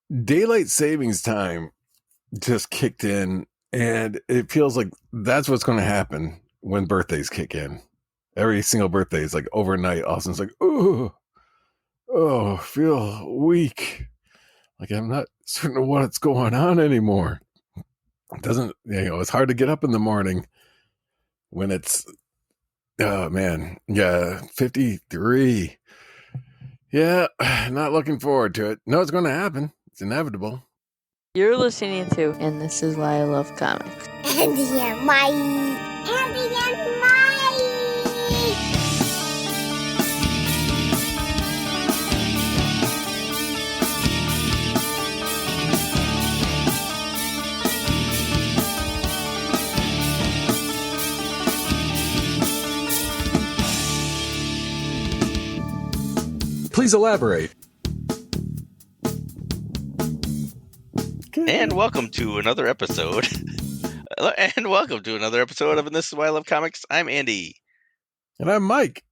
daylight savings time just kicked in, and it feels like that's what's going to happen when birthdays kick in. Every single birthday is like overnight. All of a sudden, it's like, feel weak. Like I'm not certain of what's going on anymore. It doesn't, it's hard to get up in the morning when it's, oh man, yeah, 53. Yeah, not looking forward to it. No, it's going to happen. It's inevitable. You're listening to And This Is Why I Love Comics. Andy and Mike. Andy and Mike. Please elaborate. And welcome to another episode. of And This Is Why I Love Comics. I'm Andy. And I'm Mike.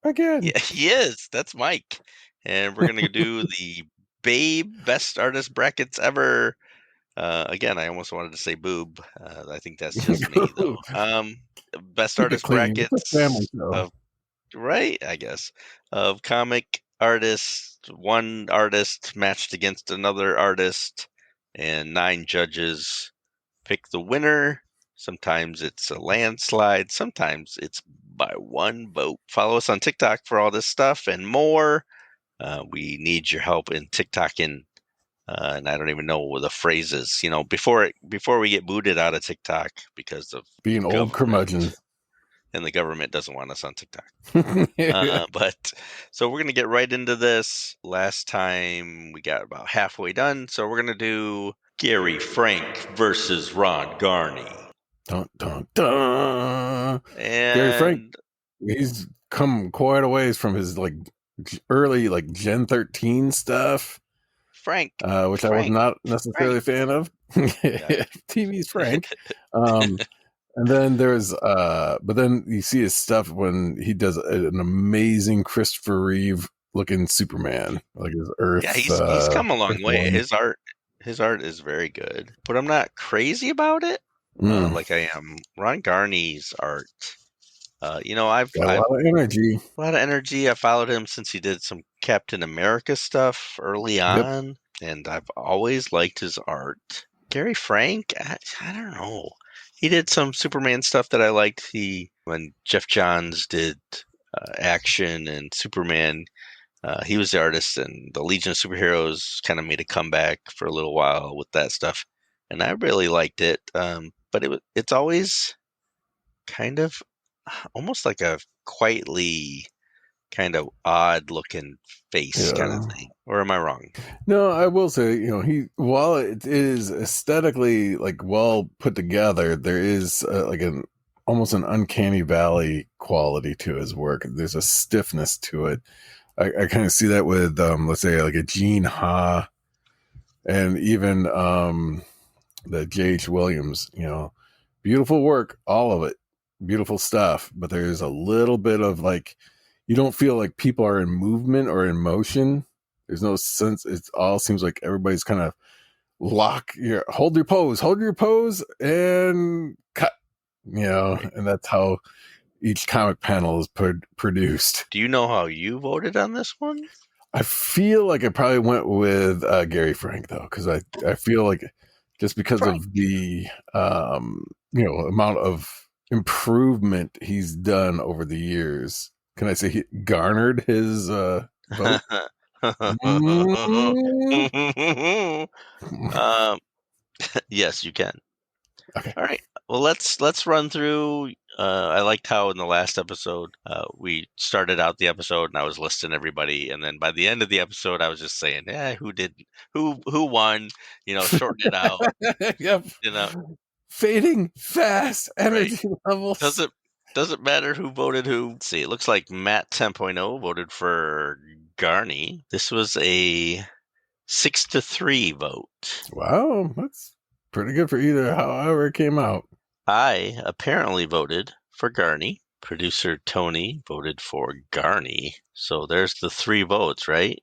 Again. Yeah, he is. That's Mike. And we're going to do the B.A.B.E Best Artist Brackets Ever. Again, I almost wanted to say boob. I think that's just me, though. Best Keep Artist it clean. Brackets. It's a family show. Right, I guess. Of comic artists, one artist matched against another artist, and 9 judges pick the winner. Sometimes it's a landslide. Sometimes it's by one vote. Follow us on TikTok for all this stuff and more. We need your help in TikToking. And I don't even know what the phrase is. Before we get booted out of TikTok because of being old curmudgeon. And the government doesn't want us on TikTok. But so we're going to get right into this. Last time we got about halfway done. So we're going to do Gary Frank versus Ron Garney. Dun, dun, dun. And Gary Frank, he's come quite a ways from his early Gen 13 stuff. Frank. Which I was not necessarily a fan of. TV's Frank. And then there's, but then you see his stuff when he does an amazing Christopher Reeve looking Superman, like his Earth. Yeah, he's come a long way. His art is very good, but I'm not crazy about it. Like I am Ron Garney's art. I've got a lot of energy. A lot of energy. I followed him since he did some Captain America stuff early on, and I've always liked his art. Gary Frank, I don't know. He did some Superman stuff that I liked. When Jeff Johns did Action and Superman, he was the artist, and the Legion of Superheroes kind of made a comeback for a little while with that stuff, and I really liked it. But it's always kind of almost like a quietly kind of odd looking face kind of thing. Or am I wrong? No, I will say, while it is aesthetically well put together, there is almost an uncanny valley quality to his work. There's a stiffness to it. I kind of see that with let's say a Gene Ha, and even the J.H. Williams. Beautiful work, all of it. Beautiful stuff, but there's a little bit of you don't feel like people are in movement or in motion. There's no sense. It all seems like everybody's kind of hold your pose and cut, and that's how each comic panel is produced. Do you know how you voted on this one? I feel like I probably went with Gary Frank though, because I feel like just because of the amount of improvement he's done over the years. Can I say he garnered his vote? Yes, you can. Okay. All right. Well, let's run through. I liked how in the last episode we started out the episode and I was listing everybody, and then by the end of the episode I was just saying, who won? Shorten it out. Yep. Fading fast energy levels. Doesn't matter who voted who. Let's see, it looks like Matt 10.0 voted for Garney. This was a 6-3 vote. Wow, that's pretty good for however it came out. I apparently voted for Garney. Producer Tony voted for Garney. So there's the 3 votes, right?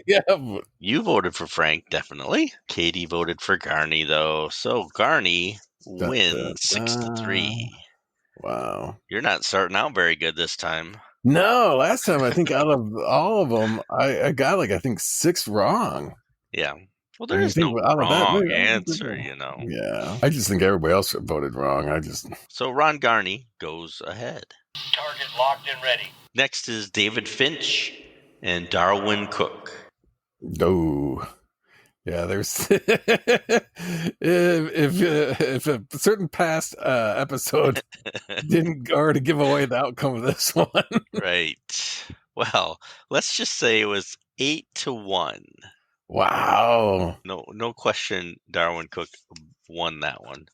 Yeah. You voted for Frank, definitely. Katie voted for Garney, though. So Garney Da, da, wins 6-3. Wow. You're not starting out very good this time. No, last time I think out of all of them, I got I think 6 wrong. Yeah. Well, And there you is think no out of that, wrong maybe I did answer, well. Yeah. I just think everybody else voted wrong. So Ron Garney goes ahead. Target locked and ready. Next is David Finch and Darwin Cook. Oh. Yeah, there's if a certain past episode didn't already give away the outcome of this one. Right. Well, let's just say it was 8-1. Wow. No question. Darwin Cook won that one.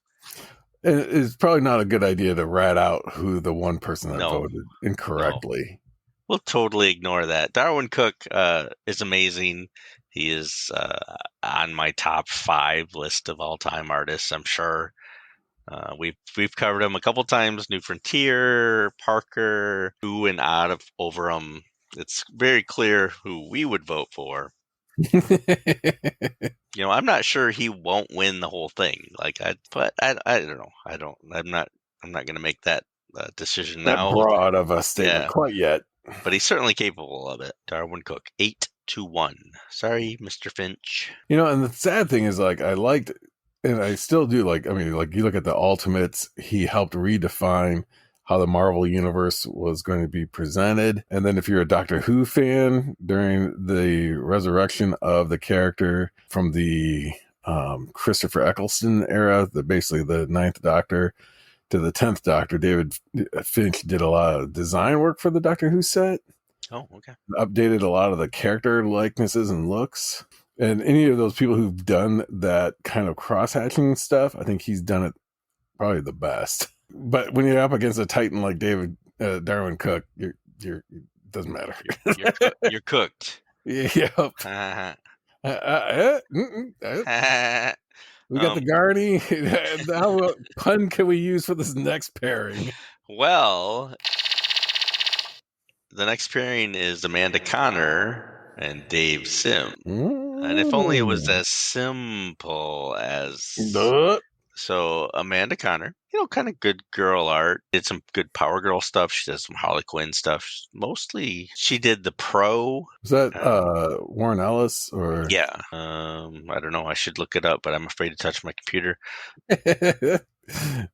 It's probably not a good idea to rat out who the one person that voted incorrectly. We'll totally ignore that. Darwin Cook is amazing. He is on my top 5 list of all-time artists, I'm sure. We've covered him a couple times. New Frontier, Parker, Who and Out of Overham. It's very clear who we would vote for. I'm not sure he won't win the whole thing. But I don't know. I'm not going to make that decision that now. broad of a statement quite yet. But he's certainly capable of it. Darwin Cook, 8-1. Sorry, Mr. Finch. And the sad thing is, I liked, and I still do you look at the Ultimates, he helped redefine how the Marvel Universe was going to be presented. And then if you're a Doctor Who fan, during the resurrection of the character from the Christopher Eccleston era, basically the 9th Doctor to the 10th Doctor, David Finch did a lot of design work for the Doctor Who set. Oh, okay. Updated a lot of the character likenesses and looks. And any of those people who've done that kind of cross-hatching stuff, I think he's done it probably the best. But when you're up against a titan like Darwin Cook, it doesn't matter. You're cooked. Yep. We got the Garney. Now what pun can we use for this next pairing? Well, the next pairing is Amanda Connor and Dave Sim. And if only it was as simple as... So Amanda Connor, kind of good girl art. Did some good Power Girl stuff. She does some Harley Quinn stuff. Mostly, she did the Pro. Was that Warren Ellis or? Yeah. I don't know. I should look it up, but I'm afraid to touch my computer.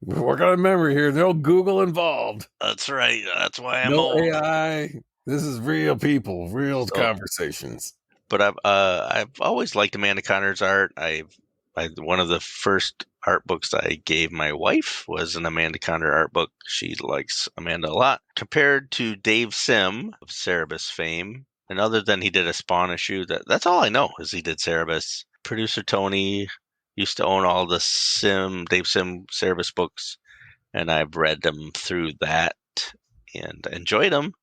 We're working on memory here. No Google involved. That's right. That's why I'm no old. AI. This is real people, real conversations. But I've always liked Amanda Connor's art. One of the first art books I gave my wife was an Amanda Connor art book. She likes Amanda a lot. Compared to Dave Sim of Cerebus fame, and other than he did a Spawn issue, that's all I know is he did Cerebus. Producer Tony used to own all the Dave Sim Cerebus books, and I've read them through that and enjoyed them.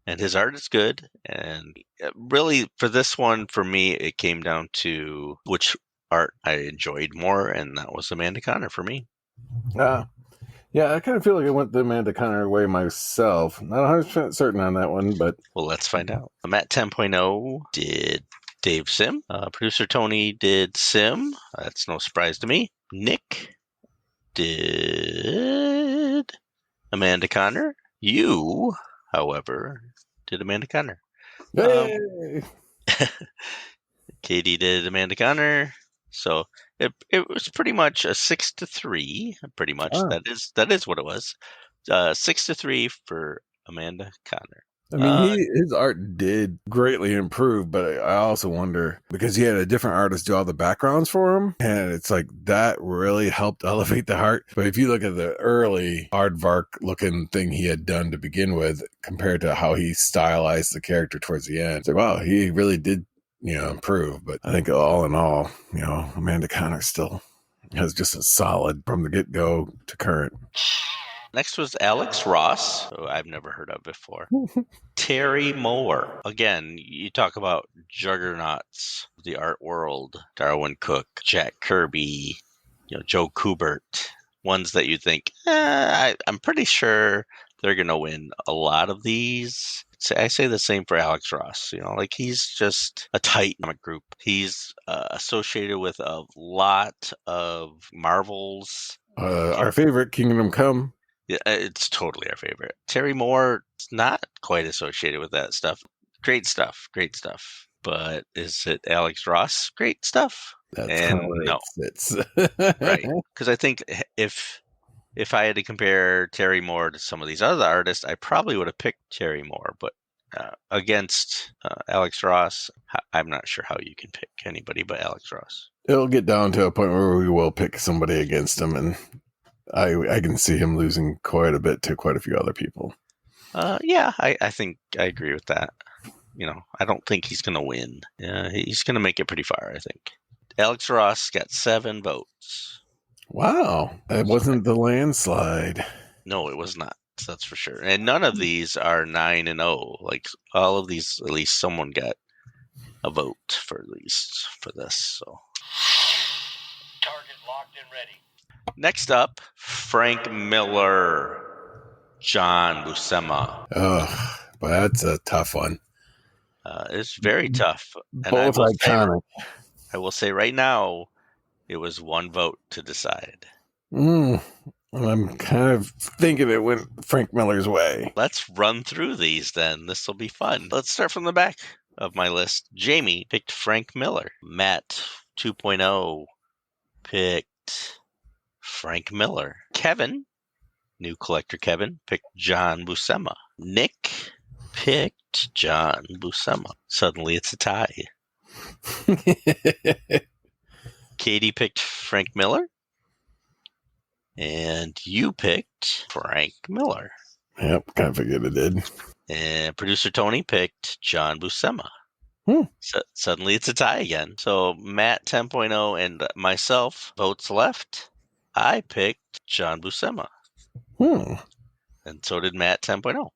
And his art is good. And really, for this one, for me, it came down to which art I enjoyed more, and that was Amanda Connor for me. Yeah, I kind of feel like I went the Amanda Connor way myself. Not 100% certain on that one, but... Well, let's find out. Matt 10.0 did Dave Sim. Producer Tony did Sim. That's no surprise to me. Nick did Amanda Connor. You, however, did Amanda Connor. Hey! Katie did Amanda Connor. So it was pretty much a 6-3. Pretty much that is what it was. 6-3 for Amanda Connor. I mean, his art did greatly improve, but I also wonder, because he had a different artist do all the backgrounds for him, and it's like that really helped elevate the art. But if you look at the early aardvark looking thing he had done to begin with, compared to how he stylized the character towards the end, it's like, wow, he really did improve. But I think all in all, Amanda Connor still has just a solid from the get-go to current. Next was Alex Ross, who I've never heard of before. Terry Moore. Again, you talk about juggernauts of the art world. Darwin Cook, Jack Kirby, Joe Kubert. Ones that you think, I'm pretty sure they're going to win a lot of these. I say the same for Alex Ross. Like he's just a tight comic group. He's associated with a lot of Marvels. Our favorite, Kingdom Come. Yeah, it's totally our favorite. Terry Moore is not quite associated with that stuff. Great stuff. But is it Alex Ross? Great stuff. That's And kind of where no, it sits. right? Because I think if I had to compare Terry Moore to some of these other artists, I probably would have picked Terry Moore. But against Alex Ross, I'm not sure how you can pick anybody but Alex Ross. It'll get down to a point where we will pick somebody against him, and I can see him losing quite a bit to quite a few other people. Yeah, I think I agree with that. I don't think he's going to win. He's going to make it pretty far, I think. Alex Ross got 7 votes. Wow. It wasn't the landslide. No, it was not. That's for sure. And none of these are 9-0. Like all of these, at least someone got a vote for this. So Target locked and ready. next up, Frank Miller, John Buscema. Oh, but that's a tough one. It's very tough. And Both iconic. I will say right now, it was 1 vote to decide. I'm kind of thinking it went Frank Miller's way. Let's run through these then. This will be fun. Let's start from the back of my list. Jamie picked Frank Miller. Matt 2.0 picked Frank Miller. Kevin, new collector Kevin, picked John Buscema. Nick picked John Buscema. Suddenly it's a tie. Katie picked Frank Miller. And you picked Frank Miller. Yep, kind of figured it did. And producer Tony picked John Buscema. So suddenly it's a tie again. So Matt 10.0 and myself, votes left. I picked John Buscema. And so did Matt 10.0.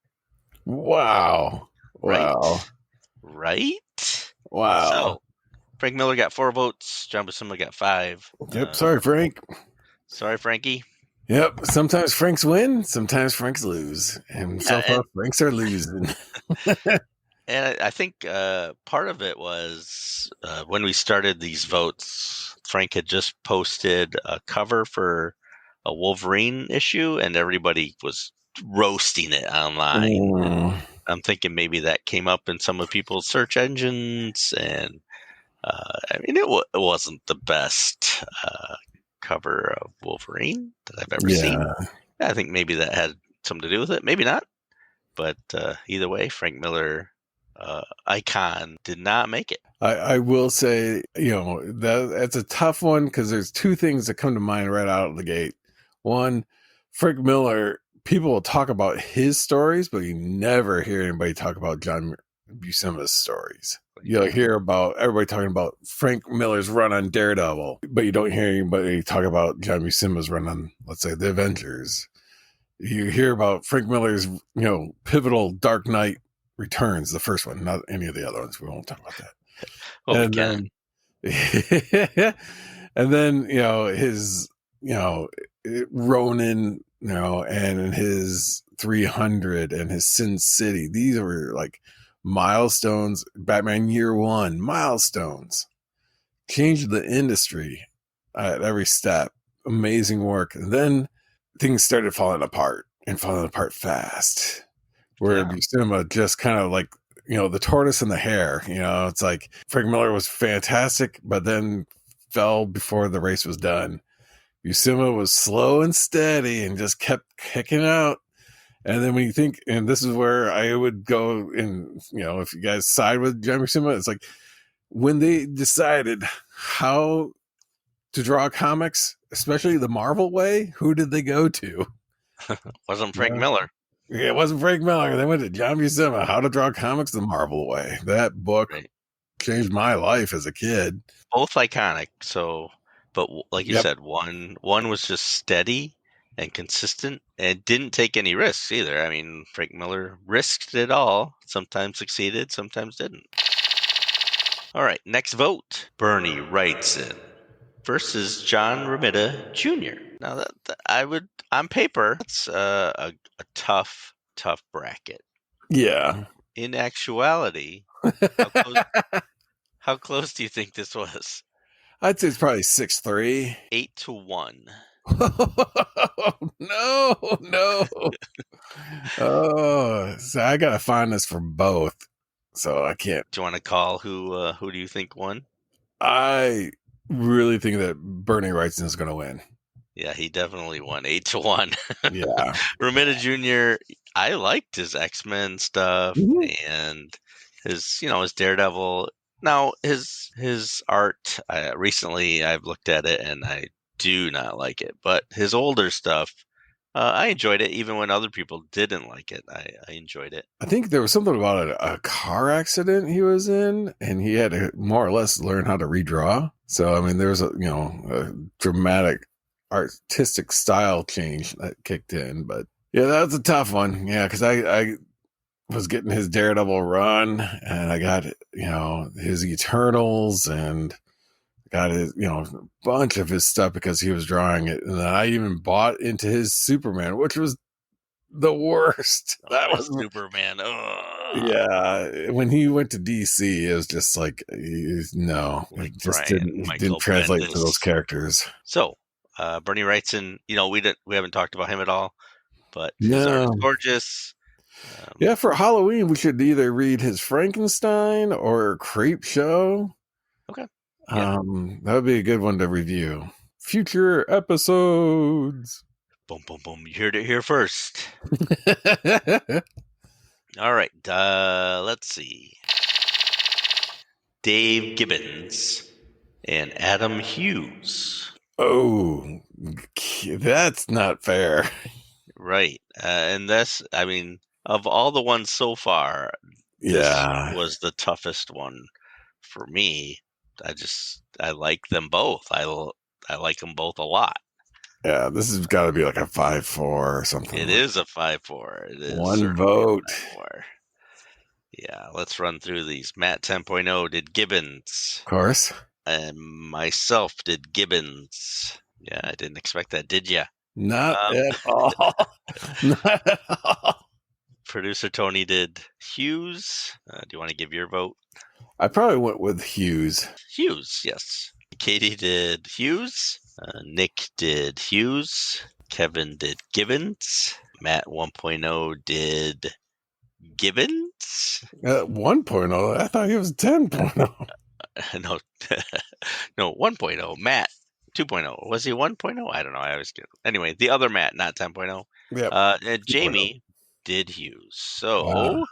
Wow. Right? Wow. So Frank Miller got 4 votes. John Buscema got 5. Yep, sorry, Frank. Sorry, Frankie. Yep, sometimes Franks win, sometimes Franks lose. And so far, Franks are losing. And I think part of it was when we started these votes, Frank had just posted a cover for a Wolverine issue, and everybody was roasting it online. I'm thinking maybe that came up in some of people's search engines, and I mean, it wasn't the best cover of Wolverine that I've ever seen. I think maybe that had something to do with it. Maybe not. But either way, Frank Miller, icon, did not make it. I will say, that's a tough one because there's 2 things that come to mind right out of the gate. One, Frank Miller, people will talk about his stories, but you never hear anybody talk about John Buscema's stories. You hear about everybody talking about Frank Miller's run on Daredevil, but you don't hear anybody talk about John Buscema's run on, let's say, the Avengers. You hear about Frank Miller's, pivotal Dark Knight Returns, the first one, not any of the other ones. We won't talk about that. Well, and then his Ronin, and his 300 and his Sin City. These were like milestones. Batman Year One milestones, changed the industry at every step. Amazing work. And then things started falling apart fast. Where Buscema just kind of like, the tortoise and the hare. It's like Frank Miller was fantastic, but then fell before the race was done. Buscema was slow and steady and just kept kicking out. And then when you think, and this is where I would go, and if you guys side with John Buscema, it's like when they decided how to draw comics, especially the Marvel way, who did they go to? Wasn't Frank Miller. Yeah, it wasn't Frank Miller. They went to John Buscema, How to Draw Comics the Marvel Way. That book changed my life as a kid. Both iconic. So, but like you said, one was just steady and consistent and didn't take any risks either. I mean, Frank Miller risked it all. Sometimes succeeded, sometimes didn't. All right, next vote. Bernie Wrightson versus John Romita Jr. Now that I would on paper, it's a tough bracket. Yeah. In actuality, how close, how close do you think this was? I'd say it's probably 6-3. 8-1. No. Oh, so I gotta find this for both. So I can't. Do you want to call who do you think won? I really think that Bernie Wrightson is gonna win. Yeah, he definitely won 8-1. Yeah. Romita Jr. I liked his X-Men stuff Mhm. and his Daredevil. Now his art. Recently, I've looked at it and I do not like it. But his older stuff, I enjoyed it. Even when other people didn't like it, I enjoyed it. I think there was something about a car accident he was in, and he had to more or less learn how to redraw. So I mean, there was a dramatic artistic style change that kicked in. But yeah, that was a tough one. Yeah, because I was getting his Daredevil run, and I got his Eternals, and got his a bunch of his stuff because he was drawing it, and I even bought into his Superman, which was the worst. That Oh, his was Superman. Ugh. yeah. When he went to DC, it was just like no, Like it just Brian didn't Michael translate to those Bendis. characters. So, Bernie Wrightson, we haven't talked about him at all, but his art is No, gorgeous. yeah. For Halloween, we should either read his Frankenstein or Creep Show. Okay. Yeah. That would be a good one to review. Future episodes. Boom, boom, boom. You heard it here first. All right. Let's see. Dave Gibbons and Adam Hughes. Oh, that's not fair. Right. And I mean, of all the ones so far, this Yeah. was the toughest one for me. I like them both. I like them both a lot. Yeah, this has got to be like a 5-4 or something. It is a 5-4. It is One certainly vote. a 5-4. Yeah, let's run through these. Matt 10.0 did Gibbons. Of course. And myself did Gibbons. Yeah, I didn't expect that, did ya? Not at all. Not at all. Producer Tony did Hughes. Do you want to give your vote? I probably went with Hughes. Hughes, yes. Katie did Hughes. Nick did Hughes. Kevin did Gibbons. Matt 1.0 did Gibbons. 1.0. I thought he was 10.0. No, no, 1.0. Matt 2.0. Was he 1.0? I don't know. I always get. Anyway, the other Matt, not 10.0. Yep. And Jamie did Hughes. So Wow. if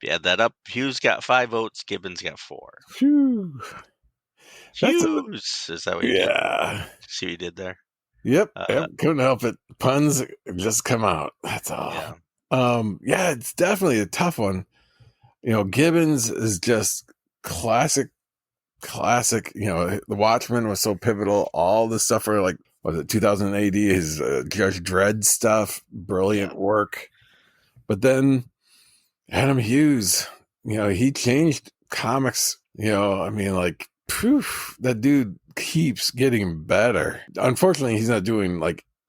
you add that up, Hughes got 5 votes. Gibbons got 4. Phew. Hughes. Is that what you did? Yeah. See what you did there? Yep. Couldn't help it. Puns just come out. That's all. Yeah. Yeah, it's definitely a tough one. Gibbons is just classic. The Watchmen was so pivotal. All the stuff for was it 2000 AD, his Judge Dredd stuff, brilliant work. But then Adam Hughes, he changed comics. I mean, that dude keeps getting better. Unfortunately, he's not doing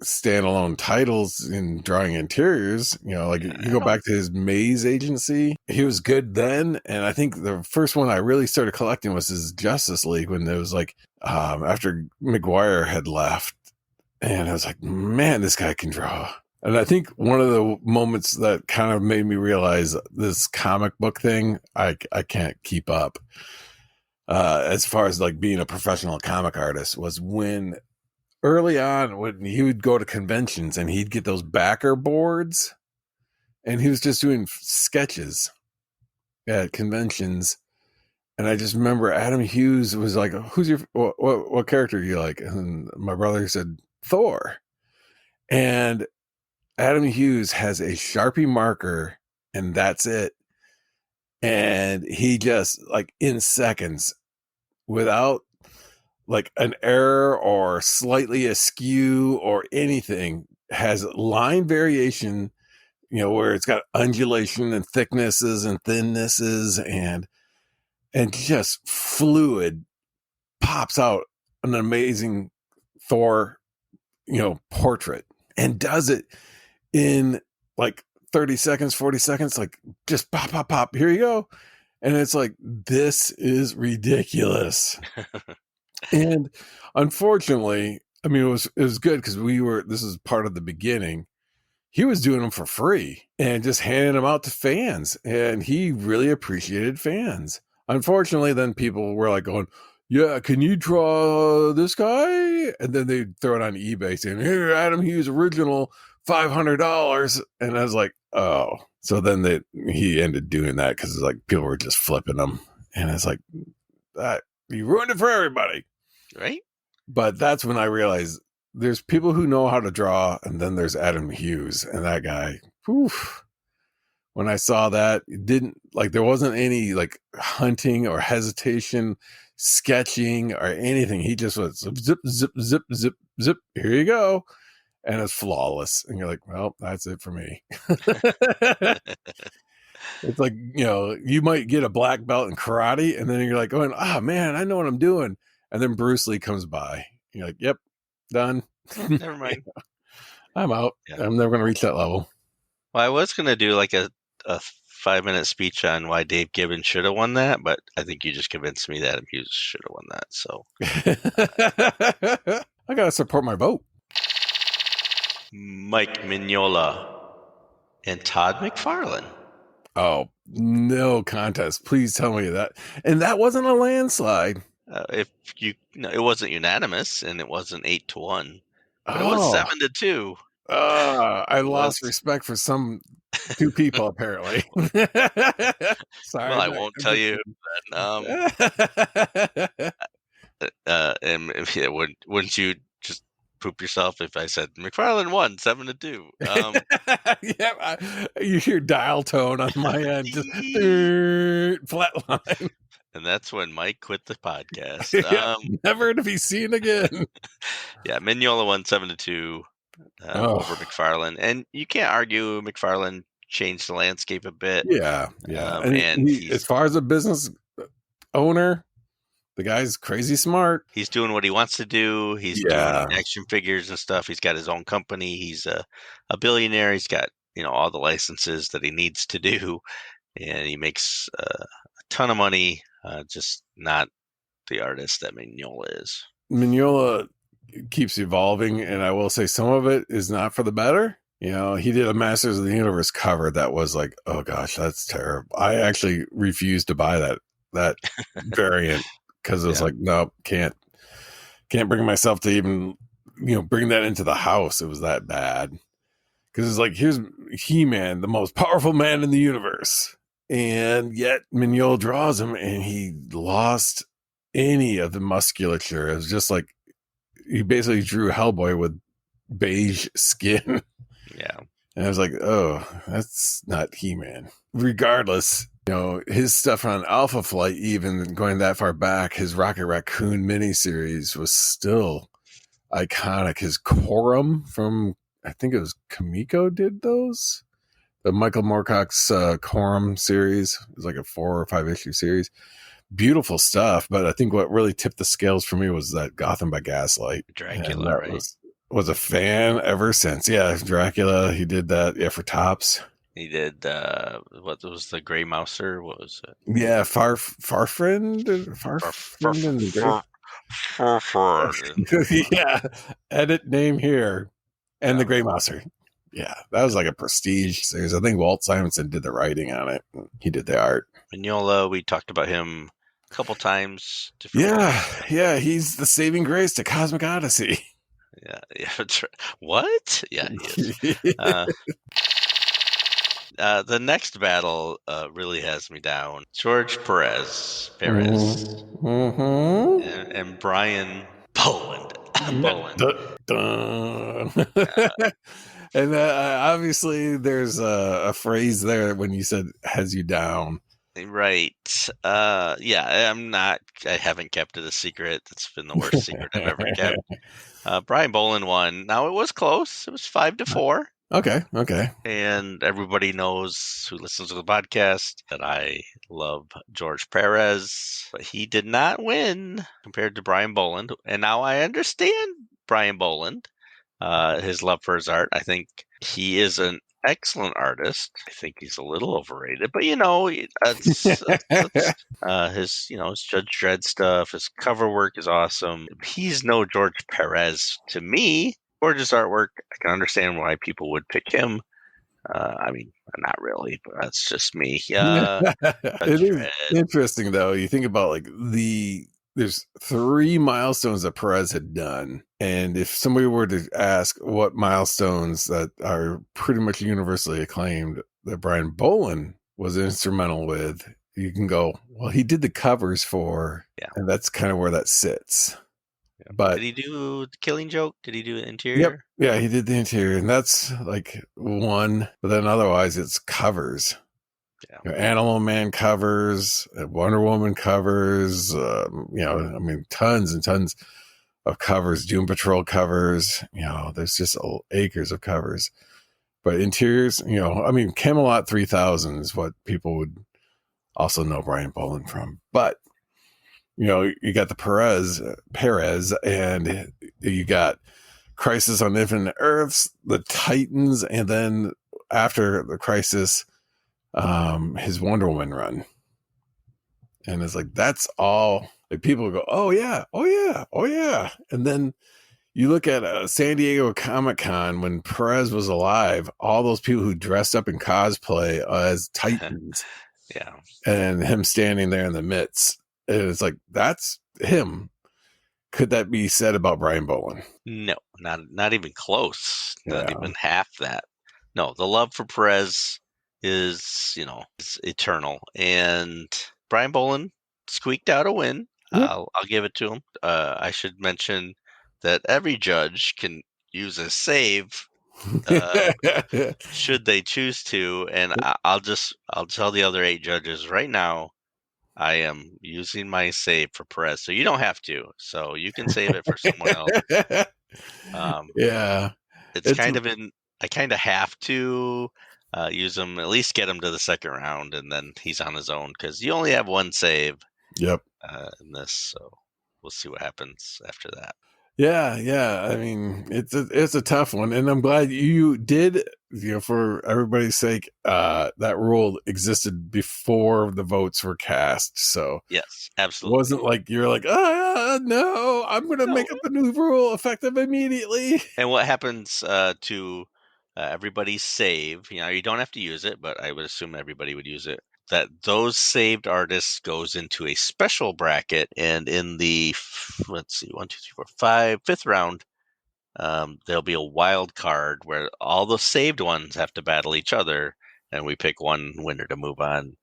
standalone titles in drawing interiors. You go back to his Maze Agency. He was good then, and I think the first one I really started collecting was his Justice League when there was after McGuire had left, and I was like, man, this guy can draw. And I think one of the moments that kind of made me realize this comic book thing, I can't keep up. As far as being a professional comic artist, was when early on when he would go to conventions and he'd get those backer boards, and he was just doing sketches at conventions. And I just remember Adam Hughes was like, "Who's your what character do you like?" And my brother said Thor. And Adam Hughes has a Sharpie marker, and that's it. And he just in seconds, without an error or slightly askew or anything, has line variation, where it's got undulation and thicknesses and thinnesses, and just fluid pops out an amazing Thor, portrait, and does it in like 30 seconds, 40 seconds, like just pop, pop, pop. Here you go. And it's like, this is ridiculous. And unfortunately, I mean, it was good because this is part of the beginning. He was doing them for free and just handing them out to fans. And he really appreciated fans. Unfortunately, then people were like going, yeah, can you draw this guy? And then they throw it on eBay saying, here, Adam Hughes original, $500. And I was like, oh. So then he ended doing that because like people were just flipping them. And it's like, you ruined it for everybody. Right? But that's when I realized there's people who know how to draw, and then there's Adam Hughes. And that guy, oof. When I saw that, it didn't like there wasn't any like hunting or hesitation, sketching or anything. He just was zip, zip, zip, zip, zip, zip. Here you go. And it's flawless. And you're like, well, that's it for me. It's like, you might get a black belt in karate, and then you're like going, man, I know what I'm doing. And then Bruce Lee comes by. You're like, yep, done. Never mind. I'm out. Yeah. I'm never going to reach that level. Well, I was going to do like a 5-minute speech on why Dave Gibbons should have won that, but I think you just convinced me that Adam Hughes should have won that. So I got to support my vote. Mike Mignola and Todd McFarlane. Oh, no contest. Please tell me that. And that wasn't a landslide. It wasn't unanimous, and it wasn't 8-1, but it was 7-2. I lost respect for some two people apparently. Sorry. Well, I won't tell you. And wouldn't you just poop yourself if I said McFarlane won 7-2? Yeah, you hear dial tone on my end, just flat line. And that's when Mike quit the podcast. Never to be seen again. Yeah, Mignola won 7-2 over McFarlane, and you can't argue McFarlane changed the landscape a bit. Yeah. And as far as a business owner, the guy's crazy smart. He's doing what he wants to do. He's doing action figures and stuff. He's got his own company. He's a billionaire. He's got all the licenses that he needs to do, and he makes a ton of money. Just not the artist that Mignola is. Mignola keeps evolving, and I will say some of it is not for the better. He did a Masters of the Universe cover that was like, oh gosh, that's terrible. I actually refused to buy that variant because it was like, no, can't bring myself to even bring that into the house. It was that bad because it's like, here's He-Man, the most powerful man in the universe, and yet Mignola draws him, and he lost any of the musculature. It was just like he basically drew Hellboy with beige skin. Yeah. And I was like, oh, that's not He-Man. Regardless, his stuff on Alpha Flight, even going that far back, his Rocket Raccoon miniseries was still iconic. His Corum from, I think it was Kamiko did those. The Michael Moorcock's Corum series. It was like a 4 or 5 issue series. Beautiful stuff, but I think what really tipped the scales for me was that Gotham by Gaslight. Dracula, right? Was a fan ever since. Yeah, Dracula. He did that. Yeah, for Tops. He did. What was the Gray Mouser? What was it? Yeah, Farfriend and the Gray. Yeah, edit name here, and the Gray Mouser. Yeah, that was like a prestige series. I think Walt Simonson did the writing on it. He did the art. Mignola, we talked about him a couple times. Yeah, he's the saving grace to Cosmic Odyssey. Yeah. What? Yeah, he is. The next battle really has me down. George Perez, and Brian Boland. And obviously, there's a phrase there when you said "has you down." Right. Yeah, I haven't kept it a secret. That's been the worst secret I've ever kept. Brian Boland won. Now, it was close. It was 5-4. Okay. And everybody knows who listens to the podcast that I love George Perez, but he did not win compared to Brian Boland. And now I understand Brian Boland. his love for his art. I think he is an excellent artist. I think he's a little overrated, but that's his his Judge Dredd stuff. His cover work is awesome. He's no George Perez to me. Gorgeous artwork. I can understand why people would pick him. I mean, not really, but that's just me. It Judge is Dredd. interesting though. You think about like there's 3 milestones that Perez had done, and if somebody were to ask what milestones that are pretty much universally acclaimed that Brian Bolin was instrumental with, you can go, well, he did the covers for, and that's kind of where that sits. Yeah. But did he do the Killing Joke? Did he do the interior? Yep. Yeah, he did the interior, and that's like one. But then otherwise, it's covers. Yeah. Animal Man covers, Wonder Woman covers. I mean, tons and tons of covers. Doom Patrol covers. There's just acres of covers. But interiors, I mean, Camelot 3000 is what people would also know Brian Bolin from. But you got the Perez, and you got Crisis on Infinite Earths, the Titans, and then after the Crisis, his Wonder Woman run. And it's like, that's all. Like, people go, oh yeah, oh yeah, oh yeah. And then you look at San Diego Comic-Con when Perez was alive, all those people who dressed up in cosplay as Titans. Yeah. And him standing there in the midst. And it's like, that's him. Could that be said about Brian Bolin? No, not even close. Not Yeah. even half that. No, the love for Perez is eternal. And Brian Bolin squeaked out a win. Yep. I'll give it to him. I should mention that every judge can use a save should they choose to, and I'll tell the other 8 judges right now, I am using my save for Perez, so you don't have to. So you can save it for someone else. Yeah, it's kind of I kind of have to use him, at least get him to the second round, and then he's on his own because you only have one save. Yep. In this, so we'll see what happens after that. Yeah. I mean, it's a tough one, and I'm glad you did. For everybody's sake, that rule existed before the votes were cast. So yes, absolutely. It wasn't like you're like, no, I'm going to make up a new rule effective immediately. And what happens to everybody's save? You don't have to use it, but I would assume everybody would use it. That those saved artists goes into a special bracket, and in the 1, 2, 3, 4, 5, 5th round, there'll be a wild card where all the saved ones have to battle each other, and we pick one winner to move on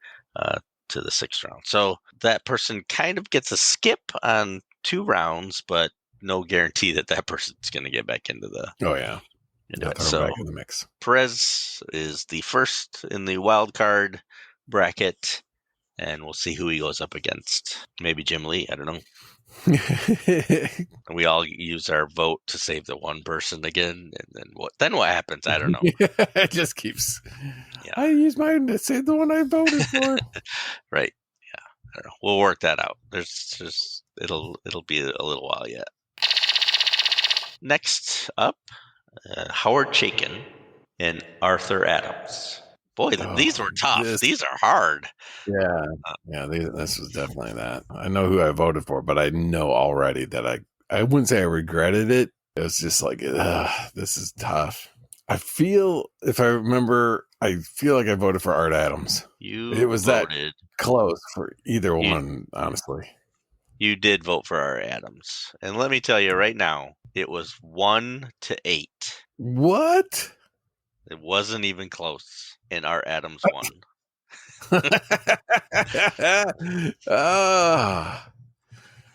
to the 6th round. So that person kind of gets a skip on 2 rounds, but no guarantee that person's going to get back into the. Oh yeah. So back in the mix. Perez is the first in the wild card bracket, and we'll see who he goes up against. Maybe Jim Lee, I don't know. And we all use our vote to save the one person again, and then what happens? I don't know. It just keeps. Yeah. I use mine to save the one I voted for. Right. Yeah. I don't know. We'll work that out. There's just it'll be a little while yet. Next up, Howard Chaykin and Arthur Adams. Boy, these were tough. These are hard. Yeah. This was definitely that. I know who I voted for, but I know already that I wouldn't say I regretted it. It was just like, this is tough. I feel, if I remember, I feel like I voted for Art Adams. It was voted that close for either one, honestly. You did vote for Art Adams. And let me tell you right now, it was 1-8. What? It wasn't even close. And Art Adams won.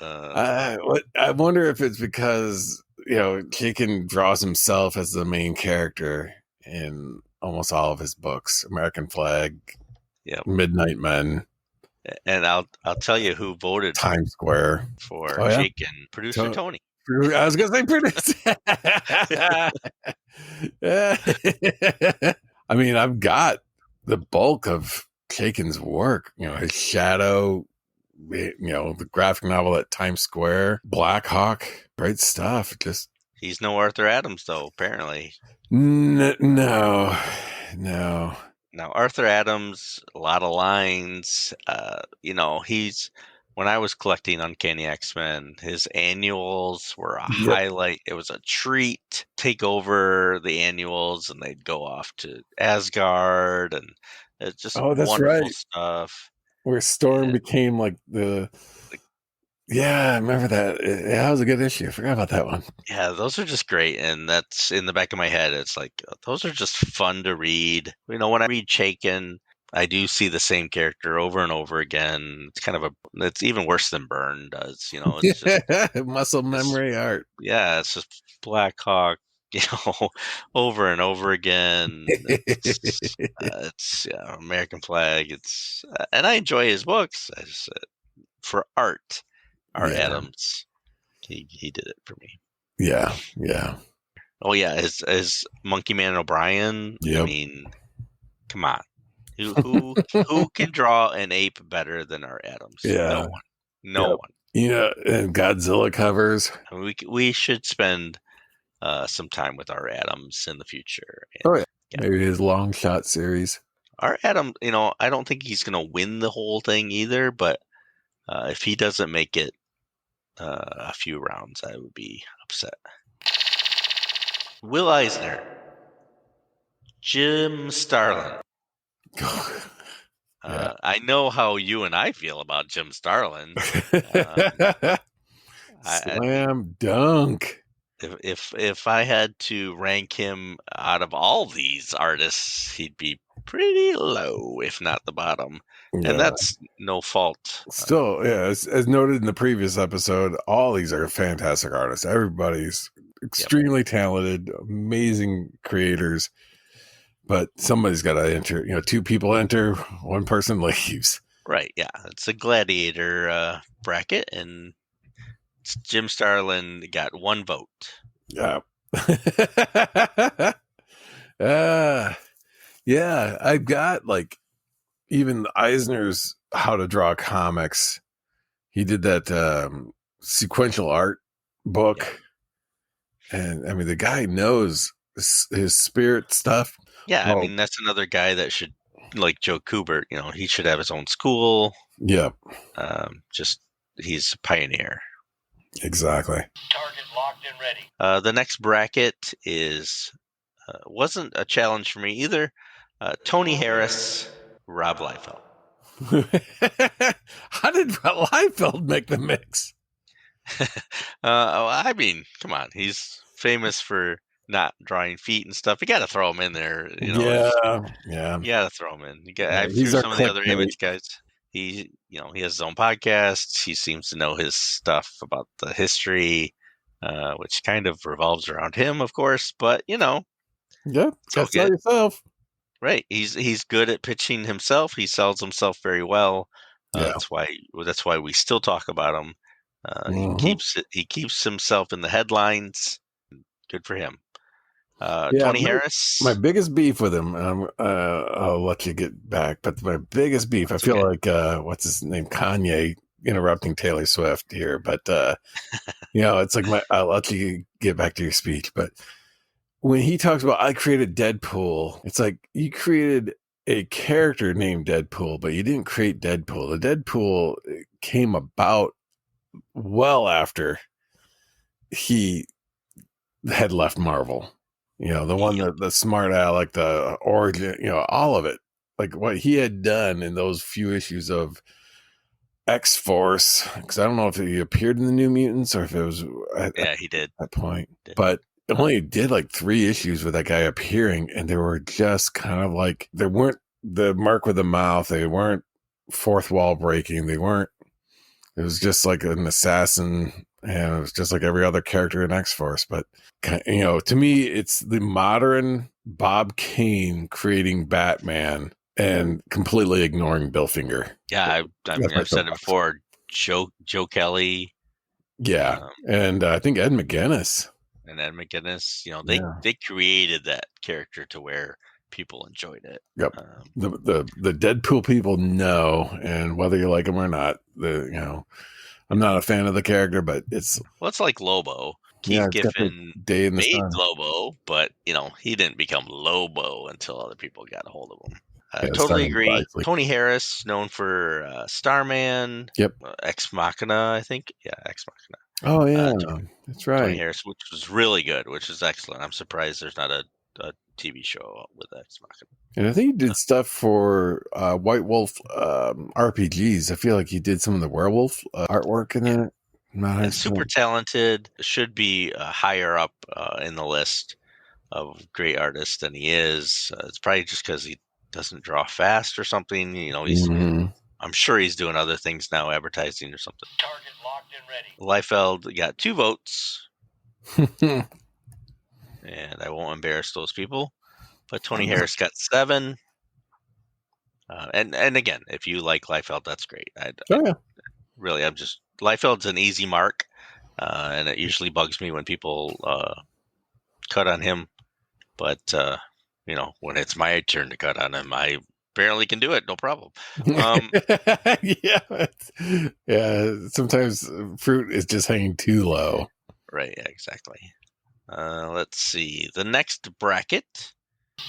I wonder if it's because Chaykin draws himself as the main character in almost all of his books: American Flag, Midnight Men, and I'll tell you who voted Times Square for Chaykin. Producer Tony. I was gonna say producer. I mean, I've got the bulk of Chaykin's work. His Shadow, the graphic novel at Times Square, Black Hawk, great stuff. He's no Arthur Adams, though, apparently. No. Now, Arthur Adams, a lot of lines. When I was collecting Uncanny X-Men, his annuals were a Yep. highlight. It was a treat. Take over the annuals, and they'd go off to Asgard, and it's just Oh, that's wonderful right. stuff. Where Storm And became like the. Yeah, I remember that. That was a good issue. I forgot about that one. yeah, those are just great, and that's in the back of my head. It's like those are just fun to read. When I read Chaykin, I do see the same character over and over again. It's even worse than Byrne does. It's just Muscle it's memory art. yeah, it's just Black Hawk, over and over again. It's American Flag. And I enjoy his books. For art, Art Yeah. Adams, he did it for me. Yeah. Oh yeah, as Monkey Man O'Brien. I Yep. mean, come on, who can draw an ape better than Art Adams? Yeah. No one. No one. And Godzilla covers. I mean, we should spend some time with Art Adams in the future. Oh yeah. Yeah. Maybe his long shot series. Art Adams, I don't think he's gonna win the whole thing either, but if he doesn't make it a few rounds, I would be upset. Will Eisner, Jim Starlin. Yeah. I know how you and I feel about Jim Starlin. Slam dunk. If I had to rank him out of all these artists, he'd be pretty low, if not the bottom. Yeah. And that's no fault. Still, yeah, as noted in the previous episode, all these are fantastic artists. Everybody's extremely talented, amazing creators. But somebody's got to enter. Two people enter, one person leaves. Right, yeah. It's a gladiator bracket, and Jim Starlin got one vote. Yeah. Yeah, I've got even Eisner's How to Draw Comics. He did that sequential art book. Yeah. And I mean, the guy knows his spirit stuff. Yeah, I mean, that's another guy that should, like Joe Kubert, he should have his own school. Yeah. He's a pioneer. Target Exactly. locked and ready. The next bracket wasn't a challenge for me either. Tony Harris, Rob Liefeld. How did Liefeld make the mix? I mean, come on. He's famous for not drawing feet and stuff. You got to throw him in there. Yeah. You got to throw him in. I he's threw some of the other clickbait. Image guys. He has his own podcast. He seems to know his stuff about the history, which kind of revolves around him, of course. But Yep. Gotta sell yourself. Right. He's good at pitching himself. He sells himself very well. Yeah. That's why we still talk about him. He keeps himself in the headlines. Good for him. Tony Harris. My biggest beef with him, I'll let you get back, but my biggest beef, I feel like, what's his name? Kanye interrupting Taylor Swift here, but, it's like I'll let you get back to your speech, but when he talks about, I created Deadpool, it's like you created a character named Deadpool, but you didn't create Deadpool. The Deadpool came about well after he had left Marvel. The one that the smart aleck, the origin, all of it, like what he had done in those few issues of X-Force, because I don't know if he appeared in the New Mutants or if it was he did at that point, but it only did like 3 issues with that guy appearing, and they were just kind of like, they weren't the mark with the mouth, they weren't fourth wall breaking, it was just like an assassin, and it was just like every other character in X-Force. But to me, it's the modern Bob Kane creating Batman and completely ignoring Bill Finger. Yeah, I've said it before. Joe Kelly. Yeah, and I think Ed McGuinness. They created that character to where people enjoyed it. Yep. The Deadpool people know, and whether you like him or not, I'm not a fan of the character, but it's like Lobo. Keith it's got the Giffen Day in the made Sun. Lobo, but he didn't become Lobo until other people got a hold of him. Yeah, Totally starting agree. wisely. Tony Harris, known for Starman, Yep. Ex Machina, I think. Yeah, Ex Machina. Oh yeah, that's Tony right. Harris, which was really good, which is excellent. I'm surprised there's not a TV show with Ex Machina. And I think he did stuff for White Wolf RPGs. I feel like he did some of the werewolf artwork in that. Yeah, super talented. Should be higher up in the list of great artists than he is. It's probably just because he doesn't draw fast or something. He's. I'm sure he's doing other things now, advertising or something. Target locked and ready. Liefeld got 2 votes, and I won't embarrass those people. But Tony Harris got 7. And again, if you like Liefeld, that's great. Really, Liefeld's an easy mark, and it usually bugs me when people cut on him. But when it's my turn to cut on him, I apparently can do it, no problem. Yeah. Sometimes fruit is just hanging too low. Right. Yeah, exactly. Let's see the next bracket.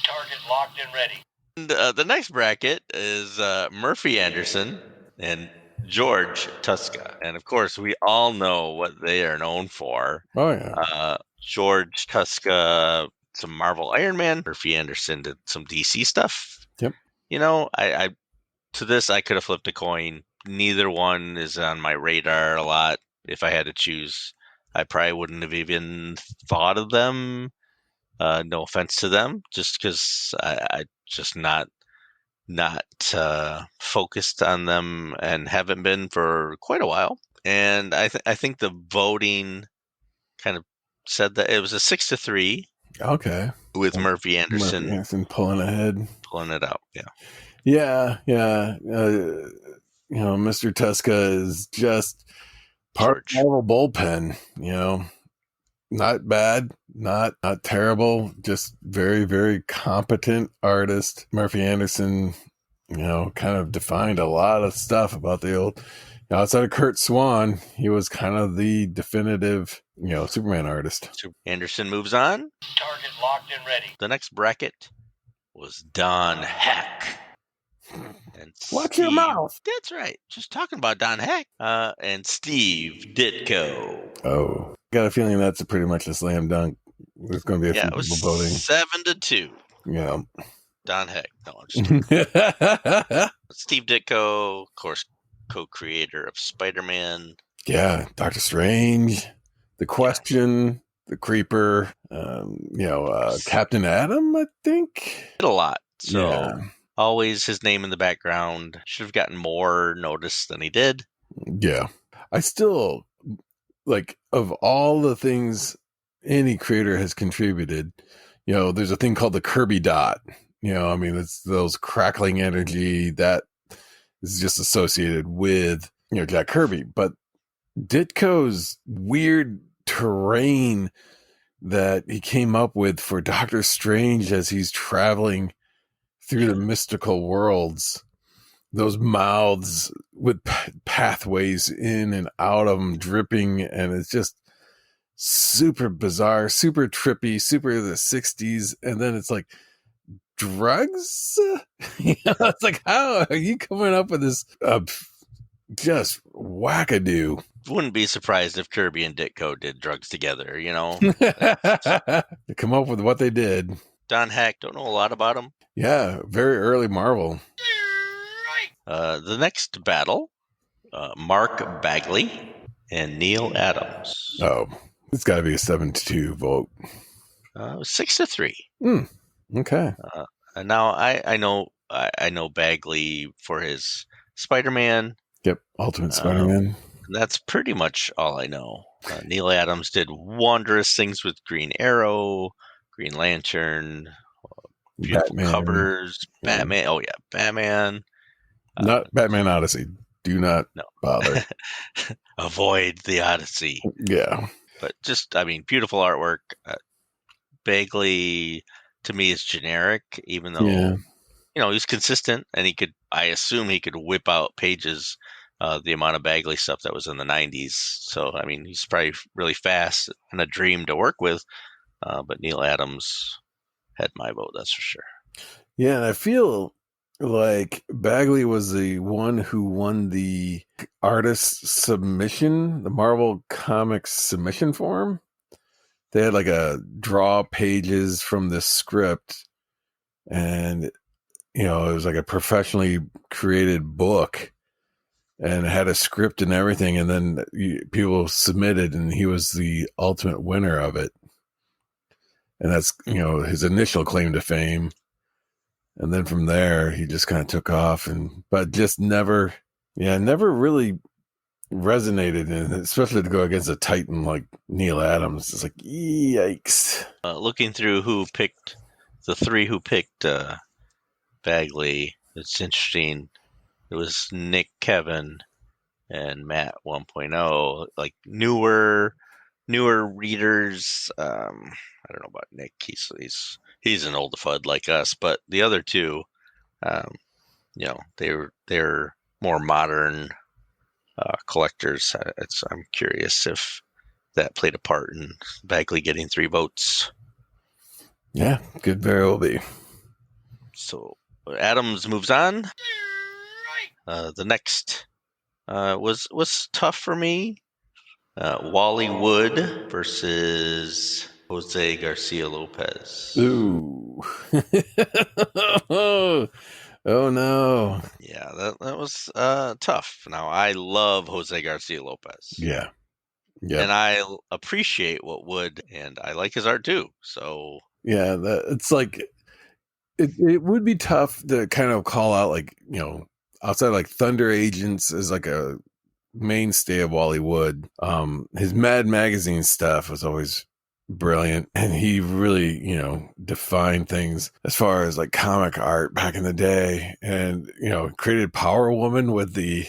Target locked and ready. And, the next bracket is Murphy Anderson and George Tuska, and of course, we all know what they are known for. Oh yeah. George Tuska, some Marvel Iron Man. Murphy Anderson did some DC stuff. Yep. I to this I could have flipped a coin. Neither one is on my radar a lot. If I had to choose, I probably wouldn't have even thought of them. No offense to them, just because I just not focused on them and haven't been for quite a while. And I think the voting kind of said that it was a 6-3. Okay. With Murphy Anderson. Murphy Anderson pulling ahead. Pulling it out, yeah. Yeah. Mr. Tuska is just part of the bullpen, Not bad, not terrible, just very, very competent artist. Murphy Anderson, kind of defined a lot of stuff about the old, outside of Kurt Swan, he was kind of the definitive, Superman artist. Anderson moves on. Target locked and ready. The next bracket was Don Heck. And Watch your mouth. That's right. Just talking about Don Heck. And Steve Ditko. Oh, got a feeling that's pretty much a slam dunk. There's going to be a few people voting. 7-2. Yeah. Don Heck. No, I'm just kidding. Steve Ditko, of course, co-creator of Spider-Man. Yeah, Doctor Strange, The Question, The Creeper, Captain Atom, I think. Did a lot. So always his name in the background. Should have gotten more notice than he did. Yeah. I still, of all the things any creator has contributed, there's a thing called the Kirby dot. It's those crackling energy that is just associated with, Jack Kirby. But Ditko's weird terrain that he came up with for Doctor Strange as he's traveling through the mystical worlds, those mouths with pathways in and out of them dripping, and it's just super bizarre, super trippy, super the 60s, and then it's like drugs. It's like, how are you coming up with this just wackadoo? Wouldn't be surprised if Kirby and Ditko did drugs together, They come up with what they did. Don Heck, don't know a lot about him. Yeah, very early Marvel. The next battle, Mark Bagley and Neil Adams. Oh, it's got to be a 7-2 vote. 6-3. Okay. And now I know Bagley for his Spider-Man. Yep, Ultimate Spider-Man. That's pretty much all I know. Neil Adams did wondrous things with Green Arrow, Green Lantern, beautiful Batman. covers, Batman. Oh yeah, Batman. Not Batman Odyssey. Do not bother. Avoid the Odyssey. Yeah. But just, beautiful artwork. Bagley, to me, is generic, even though, he's consistent, and I assume he could whip out pages the amount of Bagley stuff that was in the 90s. So, I mean, he's probably really fast and a dream to work with. But Neil Adams had my vote, that's for sure. Yeah, and I feel like Bagley was the one who won the artist submission, the Marvel Comics submission form. They had like a draw pages from this script, and it was like a professionally created book, and it had a script and everything. And then people submitted, and he was the ultimate winner of it. And that's his initial claim to fame. And then from there, he just kind of took off, but just never really resonated, and especially to go against a titan like Neil Adams. It's like, yikes. Looking through the three who picked Bagley, it's interesting. It was Nick, Kevin, and Matt 1.0, like newer readers. I don't know about Nick. He's an old fud like us, but the other two, they're more modern collectors. I'm curious if that played a part in Bagley getting 3 votes. Yeah, could very well be. So Adams moves on. The next was tough for me. Wally Wood versus Jose Garcia Lopez. Ooh. Oh no. Yeah, that was tough. Now, I love Jose Garcia Lopez. Yeah. Yeah. And I appreciate what Wood, and I like his art too. So yeah, it's like it would be tough to kind of call out, like, outside like Thunder Agents is like a mainstay of Wally Wood. His Mad Magazine stuff was always brilliant, and he really defined things as far as like comic art back in the day, and created Power Woman with the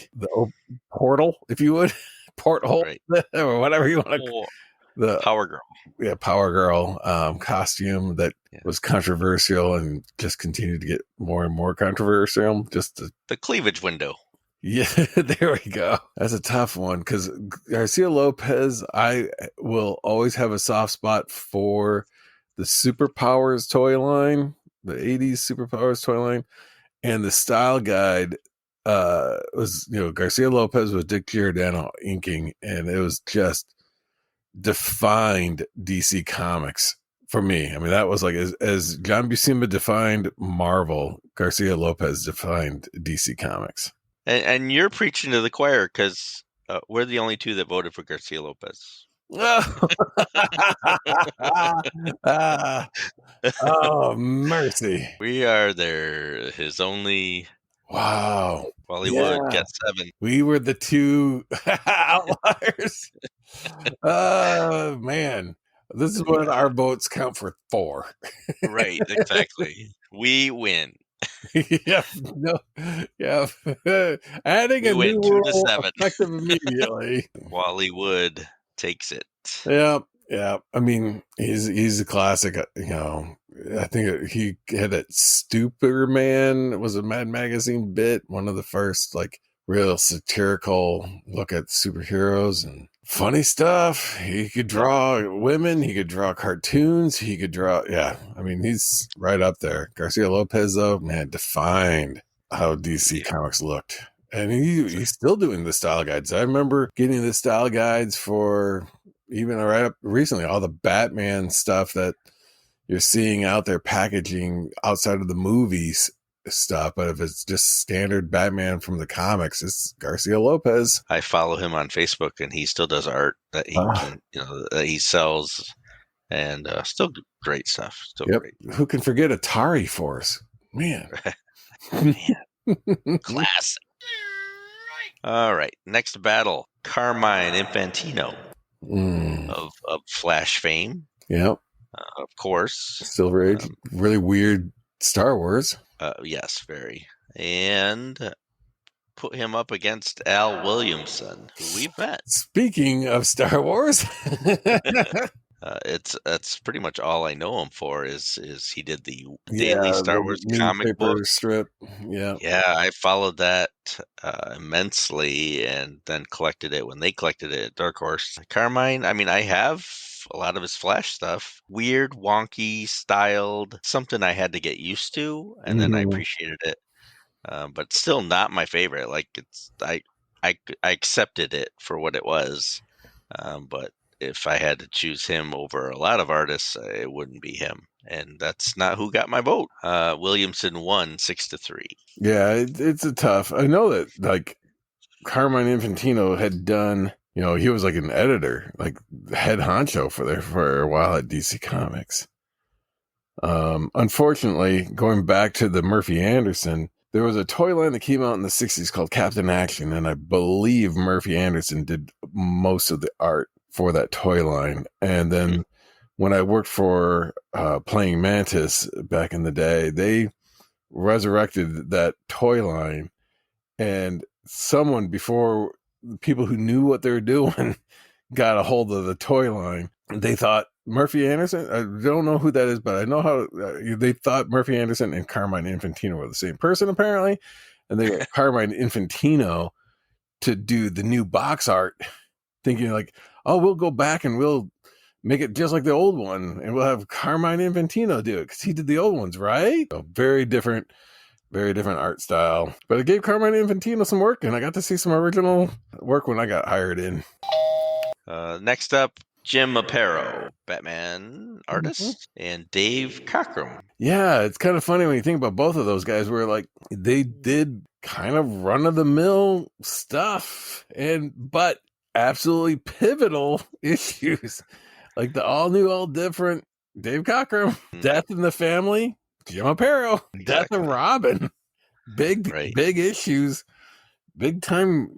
portal, if you would, porthole, right, or whatever you want to the Power Girl. Yeah, Power Girl costume that was controversial and just continued to get more and more controversial. Just the cleavage window. Yeah, there we go. That's a tough one, because Garcia Lopez, I will always have a soft spot for the Superpowers toy line, the 80s Superpowers toy line, and the style guide was, Garcia Lopez with Dick Giordano inking, and it was just defined DC Comics for me. I mean, that was like, as John Buscema defined Marvel, Garcia Lopez defined DC Comics. And you're preaching to the choir, because we're the only two that voted for Garcia Lopez. Oh, mercy. We are his only. Wow. Hollywood got 7. We were the 2 outliers. Oh, man. This is when our votes count for 4. Right, exactly. We win. Yep. No. Yeah. Adding a new rule effective immediately. Wally Wood takes it. Yeah. Yeah. I mean, he's a classic. I think he had that Superman. It was a Mad Magazine bit. One of the first like real satirical look at superheroes and funny stuff. He could draw women. He could draw cartoons. He could draw. Yeah. I mean, he's right up there. Garcia Lopez, though, man, defined how DC Comics looked. And he's still doing the style guides. I remember getting the style guides for even right up recently, all the Batman stuff that you're seeing out there packaging outside of the movies stuff. But if it's just standard Batman from the comics, it's Garcia Lopez. I follow him on Facebook, and he still does art that he can, that he sells, and still great stuff. Still great. Who can forget Atari Force? Man. Classic. All right. Next battle, Carmine Infantino of Flash fame. Yep. Of course. Silver Age. Really weird Star Wars. Yes, very. And put him up against Al Williamson, who we've met. Speaking of Star Wars. That's pretty much all I know him for is he did the daily Yeah, Star the Wars comic book. newspaper strip. Yeah. Yeah, I followed that immensely, and then collected it when they collected it at Dark Horse. Carmine, I mean, I have a lot of his Flash stuff. Weird, wonky, styled, something I had to get used to, and then I Mhm. appreciated it. But still not my favorite. Like I accepted it for what it was. But if I had to choose him over a lot of artists, it wouldn't be him. And that's not who got my vote. Williamson won 6-3. Yeah, it's a tough. I know that like Carmine Infantino had done, he was like an editor, like head honcho for a while at DC Comics. Unfortunately, going back to the Murphy Anderson, there was a toy line that came out in the 60s called Captain Action, and I believe Murphy Anderson did most of the art for that toy line. And then when I worked for Playing Mantis back in the day, they resurrected that toy line, and someone before people who knew what they were doing got a hold of the toy line. They thought Murphy Anderson, I don't know who that is, but I know how they thought Murphy Anderson and Carmine Infantino were the same person, apparently. And they got Carmine Infantino to do the new box art, thinking like, oh, we'll go back and we'll make it just like the old one, and we'll have Carmine Infantino do it because he did the old ones, right? So very different art style. But it gave Carmine Infantino some work, and I got to see some original work when I got hired in. Next up, Jim Aparo, Batman artist, and Dave Cockrum. Yeah, it's kind of funny when you think about both of those guys, where like they did kind of run of the mill stuff, but absolutely pivotal issues, like the all new, all different Dave Cockrum, Death in the Family, Jim Aparo, Death of Robin, big issues, big time,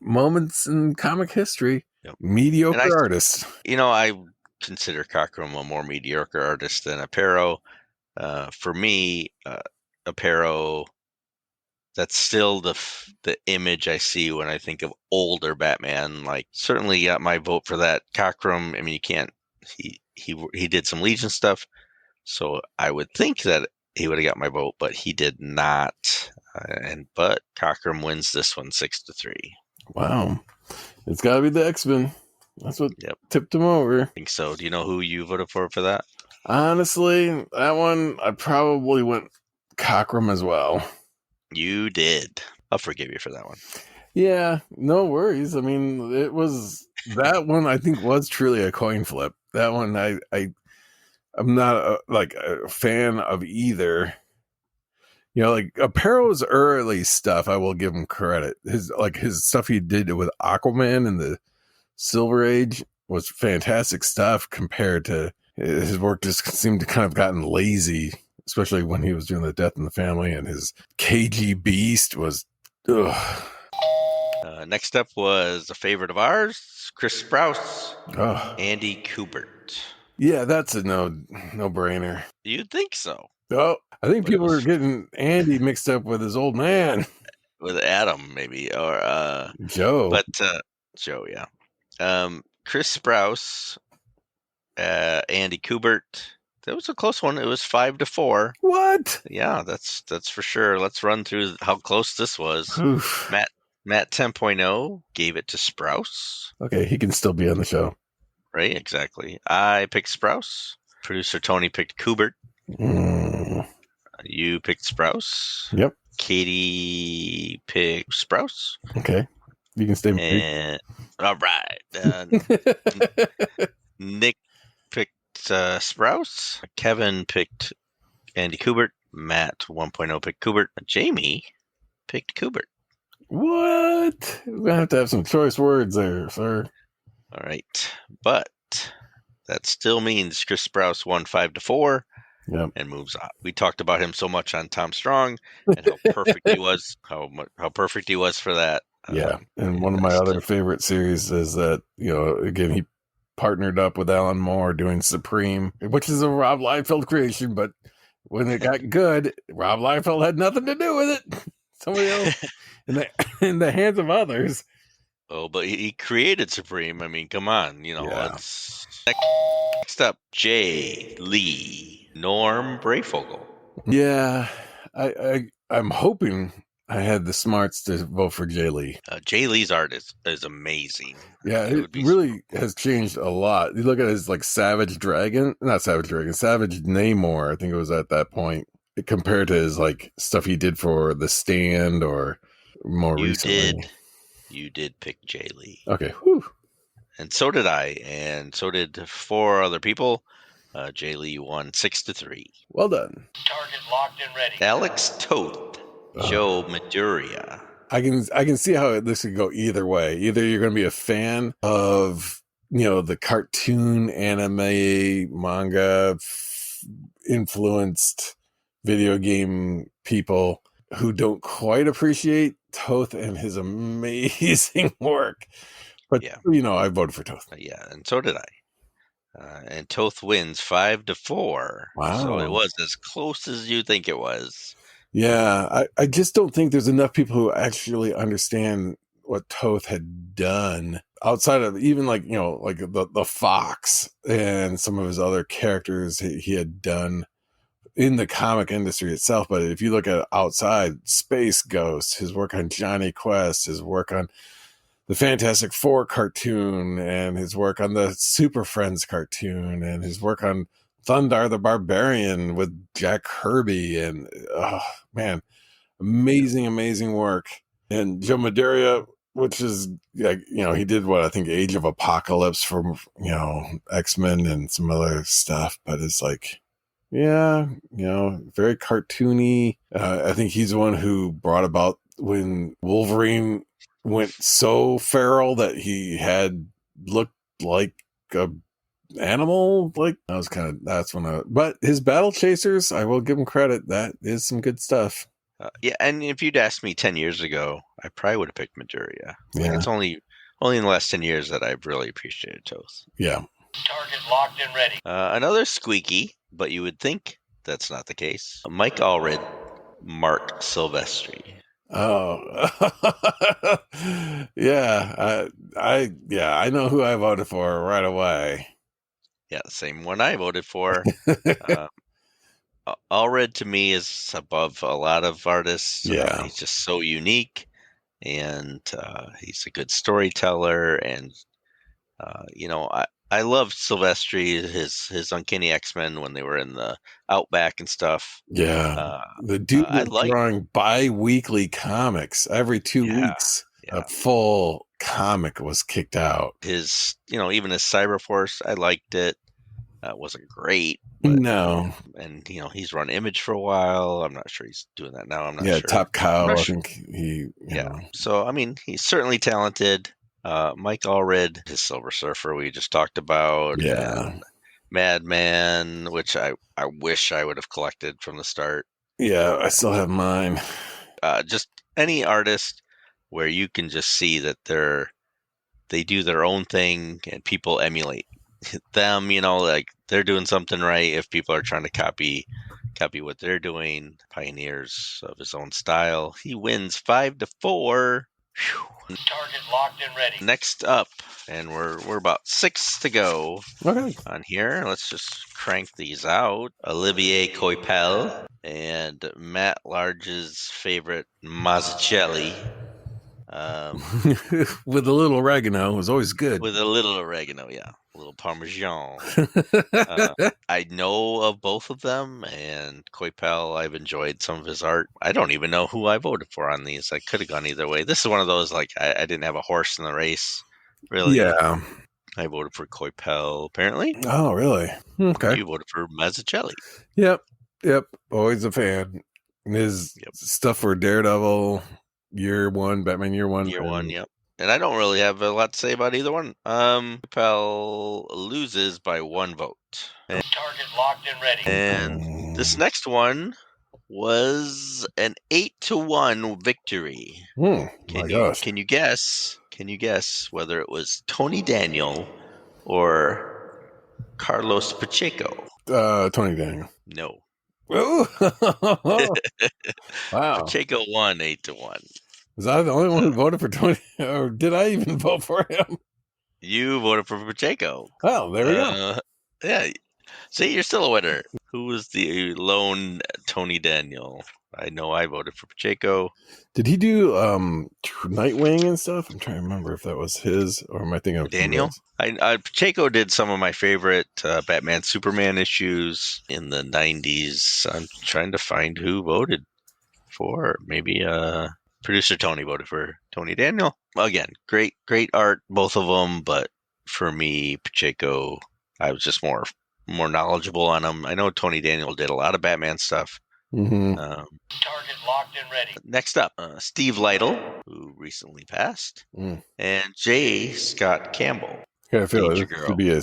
moments in comic history. Yep. Mediocre artists. I consider Cockrum a more mediocre artist than Aparo. For me, Aparo, that's still the image I see when I think of older Batman. Like, certainly got my vote for that. Cockrum, I mean, you can't. He did some Legion stuff, so I would think that he would have got my vote, but he did not. But Cockrum wins this one 6-3. Wow, it's got to be the X-Men. That's what tipped him over. I think so. Do you know who you voted for that? Honestly, that one I probably went Cockrum as well. You did. I'll forgive you for that one. Yeah, no worries. I mean, it was that one. I think was truly a coin flip. That one, I'm not a fan of either. Like Aparo's early stuff, I will give him credit. His stuff he did with Aquaman in the Silver Age was fantastic stuff compared to his work. Just seemed to kind of gotten lazy, especially when he was doing the Death in the Family, and his KG Beast was. Ugh. Next up was a favorite of ours, Chris Sprouse, Andy Kubert. Yeah, that's a no-brainer. You'd think so. Oh, I think people are getting Andy mixed up with his old man. With Adam, maybe, or Joe. But Joe, yeah. Chris Sprouse, Andy Kubert. That was a close one. It was 5-4. What? Yeah, that's for sure. Let's run through how close this was. Oof. Matt 10.0 gave it to Sprouse. Okay, he can still be on the show. Right, exactly. I picked Sprouse. Producer Tony picked Kubert. You picked Sprouse. Yep. Katie picked Sprouse. Okay. You can stay with me. All right. Nick picked Sprouse. Kevin picked Andy Kubert. Matt 1.0 picked Kubert. Jamie picked Kubert. What? We're going to have some choice words there, sir. All right. But that still means Chris Sprouse won 5-4 and moves on. We talked about him so much on Tom Strong and how perfect he was, how perfect he was for that. Yeah. And one of my other favorite series is that, again, he partnered up with Alan Moore doing Supreme, which is a Rob Liefeld creation, but when it got good, Rob Liefeld had nothing to do with it. Somebody else in the hands of others. Oh, but he created Supreme. I mean, come on, Yeah. it's next up, Jay Lee, Norm Brayfogle. Yeah, I'm hoping I had the smarts to vote for Jay Lee. Jay Lee's art is amazing. Yeah, It it would be really has changed a lot. You look at his like Savage Dragon, not Savage Dragon, Savage Namor. I think it was at that point compared to his like stuff he did for The Stand or more you recently. did pick Jay Lee, Okay, whew. and so did I, and so did 4 other people. Jay Lee won 6-3. Well done. Target locked and ready. Alex Toth, Joe Maduria. I can see how this could go either way. Either you're going to be a fan of the cartoon, anime, manga influenced video game people who don't quite appreciate Toth and his amazing work. But Yeah. I voted for Toth. Yeah, and so did I. And Toth wins 5-4. Wow. So it was as close as you think it was. Yeah, I just don't think there's enough people who actually understand what Toth had done outside of even like the Fox and some of his other characters he had done in the comic industry itself. But if you look at outside, Space Ghost, his work on Johnny Quest, his work on the Fantastic Four cartoon, and his work on the Super Friends cartoon, and his work on Thundar the Barbarian with Jack Kirby, and oh man, amazing work. And Joe Maduria, which is like he did what I think Age of Apocalypse for X-Men and some other stuff, but it's like very cartoony. I think he's the one who brought about when Wolverine went so feral that he had looked like a animal. Like that's when but his Battle Chasers, I will give him credit, that is some good stuff. Yeah, and if you'd asked me 10 years ago, I probably would have picked Maduria. Yeah. It's only in the last 10 years that I've really appreciated Toth. Yeah. Target locked and ready. Another squeaky, but you would think that's not the case. Mike Allred, Mark Silvestri. Oh, yeah. I know who I voted for right away. Yeah, the same one I voted for. Allred to me is above a lot of artists. Yeah. He's just so unique, and he's a good storyteller. And I loved Silvestri, his Uncanny X-Men when they were in the Outback and stuff. Yeah, the dude was drawing bi-weekly comics every 2 weeks. Yeah. A full comic was kicked out. His, even his Cyberforce, I liked it. It wasn't great. But, no. And he's run Image for a while. I'm not sure he's doing that now. I'm not sure. Yeah, Top Cow. I think he. Yeah. So I mean, he's certainly talented. Mike Allred, his Silver Surfer, we just talked about. Yeah. And Madman, which I wish I would have collected from the start. Yeah, I still have mine. Just any artist where you can just see that they do their own thing and people emulate them, like they're doing something right if people are trying to copy what they're doing. Pioneers of his own style. He wins 5-4. Whew. Target locked and ready. Next up, and we're about 6 to go on here. Let's just crank these out. Olivier Coipel and Matt Large's favorite Mazzucchelli. With a little oregano, it was always good. With a little oregano, yeah. A little Parmesan. I know of both of them, and Coipel, I've enjoyed some of his art. I don't even know who I voted for on these. I could have gone either way. This is one of those, like, I didn't have a horse in the race, really. Yeah. I voted for Coipel, apparently. Oh, really? Okay. You voted for Mazzucchelli. Yep. Always a fan. And his stuff for Daredevil, Year One, Batman Year One. Year One, yep. And I don't really have a lot to say about either one. Coipel loses by 1 vote. Target locked and ready. And this next one was an 8-1 victory. Can you guess whether it was Tony Daniel or Carlos Pacheco? Tony Daniel. No. Wow. Pacheco won 8-1. Was I the only one who voted for Tony, or did I even vote for him? You voted for Pacheco. Oh, there we go. Yeah. See, you're still a winner. Who was the lone Tony Daniel? I know I voted for Pacheco. Did he do Nightwing and stuff? I'm trying to remember if that was his, or am I thinking of somebody Daniel? else? Pacheco did some of my favorite Batman Superman issues in the 90s. I'm trying to find who voted for. Maybe producer Tony voted for Tony Daniel. Again, great art, both of them. But for me, Pacheco, I was just more knowledgeable on him. I know Tony Daniel did a lot of Batman stuff. Mm-hmm. Target locked and ready. Next up, Steve Lytle, who recently passed, and J. Scott Campbell. I feel Danger like this Girl. should be a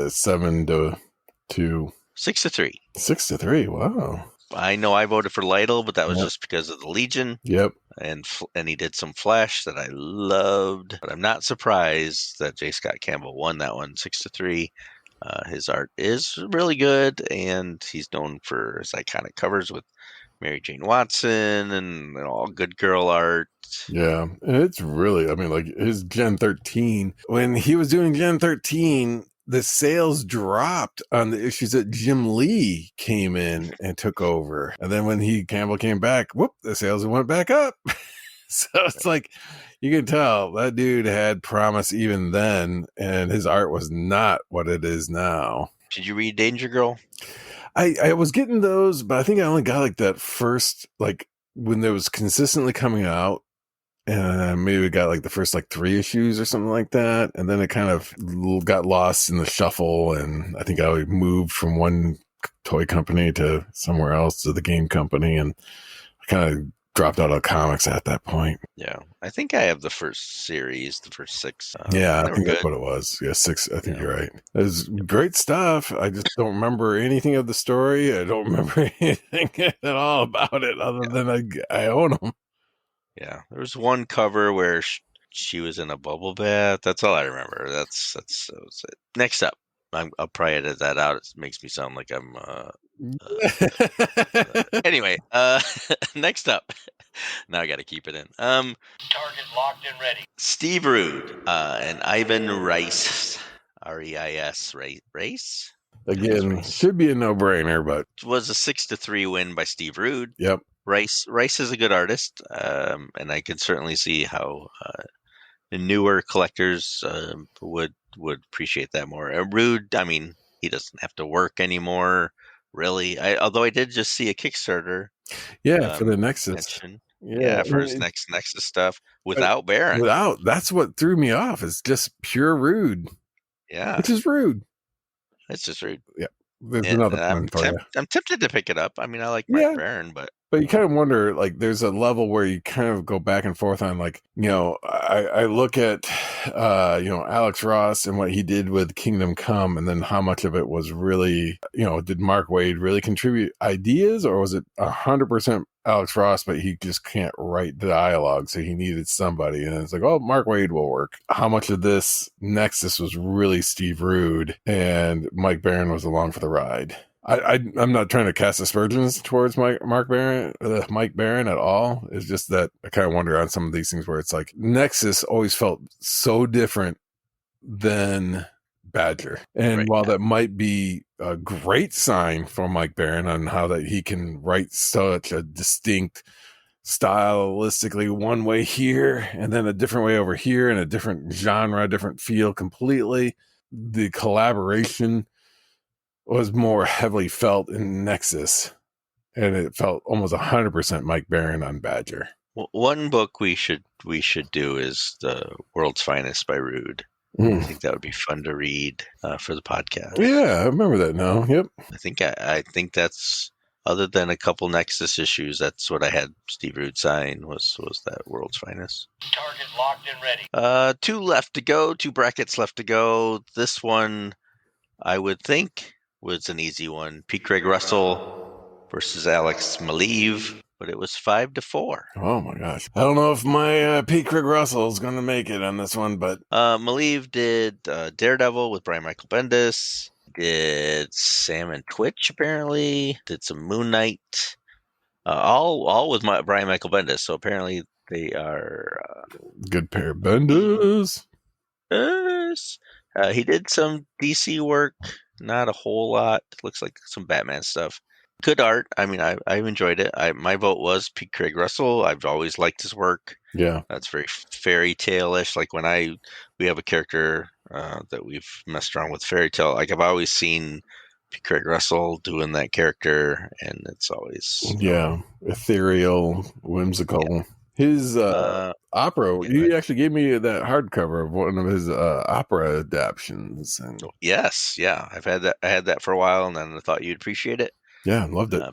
7-2. 6-3. 6-3. Wow. I know I voted for Lytle, but that was just because of the Legion. Yep. And he did some Flash that I loved. But I'm not surprised that J. Scott Campbell won that one 6-3. His art is really good, and he's known for his iconic covers with Mary Jane Watson and all good girl art. Yeah, and it's really, I mean, like his Gen 13, when he was doing Gen 13, the sales dropped on the issues that Jim Lee came in and took over. And then when Campbell came back, whoop, the sales went back up. So it's like, you can tell that dude had promise even then, and his art was not what it is now. Did you read Danger Girl? I was getting those, but I think I only got like that first, like when there was consistently coming out. And maybe we got like the first like 3 issues or something like that. And then it kind of got lost in the shuffle. And I think I moved from one toy company to somewhere else, to the game company. And I kind of dropped out of comics at that point. Yeah. I think I have the first series, the first 6. Yeah, I they were think that's good. what it was. Yeah, 6. I think you're right. It was great stuff. I just don't remember anything of the story. I don't remember anything at all about it other than I own them. Yeah, there was one cover where she was in a bubble bath. That's all I remember. That was it. Next up, I'll probably edit that out. It makes me sound like I'm. Anyway, next up. Now I got to keep it in. Target locked and ready. Steve Rude and Ivan Rice, Reis, Race. Again, should be a no-brainer, but it was a 6-3 win by Steve Rude. Yep. Rice is a good artist, and I could certainly see how the newer collectors would appreciate that more. Rude, I mean, he doesn't have to work anymore, really. Although I did just see a Kickstarter. Yeah, for the Nexus. Yeah, for his next Nexus stuff without Baron. That's what threw me off. It's just pure Rude. Yeah, which is rude. It's just rude. Yeah, there's another one for you. I'm tempted to pick it up. I mean, I like Mike Baron, but you kind of wonder, like, there's a level where you kind of go back and forth on, like, you know, I look at, you know, Alex Ross and what he did with Kingdom Come, and then how much of it was really, you know, did Mark Waid really contribute ideas, or was it 100% Alex Ross, but he just can't write the dialogue, so he needed somebody, and it's like, oh, Mark Waid will work. How much of this Nexus was really Steve Rude, and Mike Baron was along for the ride? I'm not trying to cast aspersions towards Mike Baron at all. It's just that I kind of wonder on some of these things where it's like Nexus always felt so different than Badger. And while that might be a great sign for Mike Baron on how that he can write such a distinct, stylistically one way here and then a different way over here, and a different genre, different feel completely, the collaboration was more heavily felt in Nexus, and it felt almost 100% Mike Baron on Badger. Well, one book we should do is The World's Finest by Rude. I think that would be fun to read for the podcast. Yeah, I remember that now. Yep. I think that's, other than a couple Nexus issues, that's what I had Steve Rude sign was that World's Finest. Target locked and ready. 2 left to go. 2 brackets left to go. This one, I would think, was an easy one. P. Craig Russell versus Alex Maleev, but it was 5-4. Oh my gosh! I don't know if my P. Craig Russell is going to make it on this one, but Maleev did Daredevil with Brian Michael Bendis. Did Sam and Twitch, apparently. Did some Moon Knight. All with Brian Michael Bendis. So apparently They are Good pair of benders. he did some DC work, not a whole lot. Looks like some Batman stuff. Good art. I mean, I enjoyed it. My vote was Pete Craig Russell. I've always liked his work. Yeah. That's very fairy tale-ish. Like when we have a character that we've messed around with fairy tale. Like I've always seen Pete Craig Russell doing that character, and it's always Yeah. Ethereal, whimsical. His opera, yeah, he actually gave me that hardcover of one of his opera adaptions. And yes, yeah. I've had that. I had that for a while, and then I thought you'd appreciate it. yeah, loved it.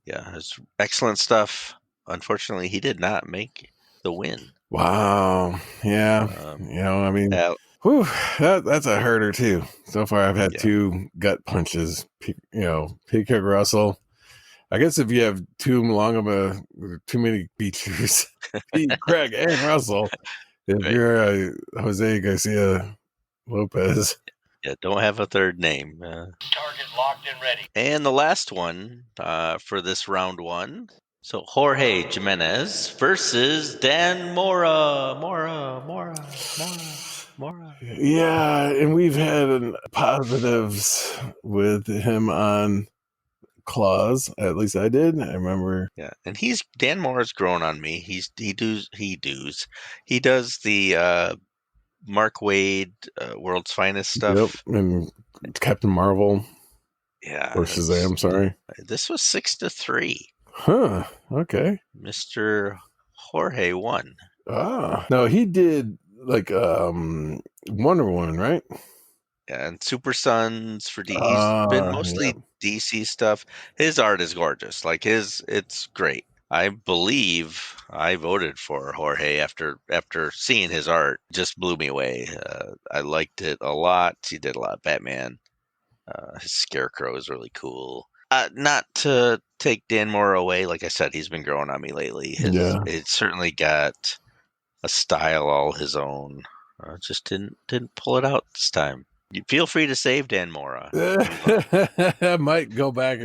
Yeah, it's excellent stuff. Unfortunately, he did not make the win. Wow. Yeah. I mean, whew, that's a herder too. So far, I've had two gut punches. Pete Craig Russell. I guess if you have too many features, Pete, Craig, and Russell, if you're Jose Garcia Lopez. Yeah, don't have a third name. Target locked and ready. And the last one for this round one. So Jorge Jimenez versus Dan Mora. Yeah, and we've had positives with him on Claws. At least I did. I remember. Yeah, and Dan Mora's grown on me. He does the Mark Waid World's Finest stuff. Yep, and Captain Marvel. Yeah. Or Shazam, sorry. This was 6-3. Huh. Okay. Mr. Jorge won. No, he did like Wonder Woman, right? Yeah, and Super Sons for D. He's been mostly DC stuff. His art is gorgeous. Like it's great. I believe I voted for Jorge after seeing his art. Just blew me away. I liked it a lot. He did a lot of Batman. His Scarecrow is really cool. Not to take Dan Mora away, like I said, he's been growing on me lately. It's certainly got a style all his own. Just didn't pull it out this time. You feel free to save Dan Mora. I might go back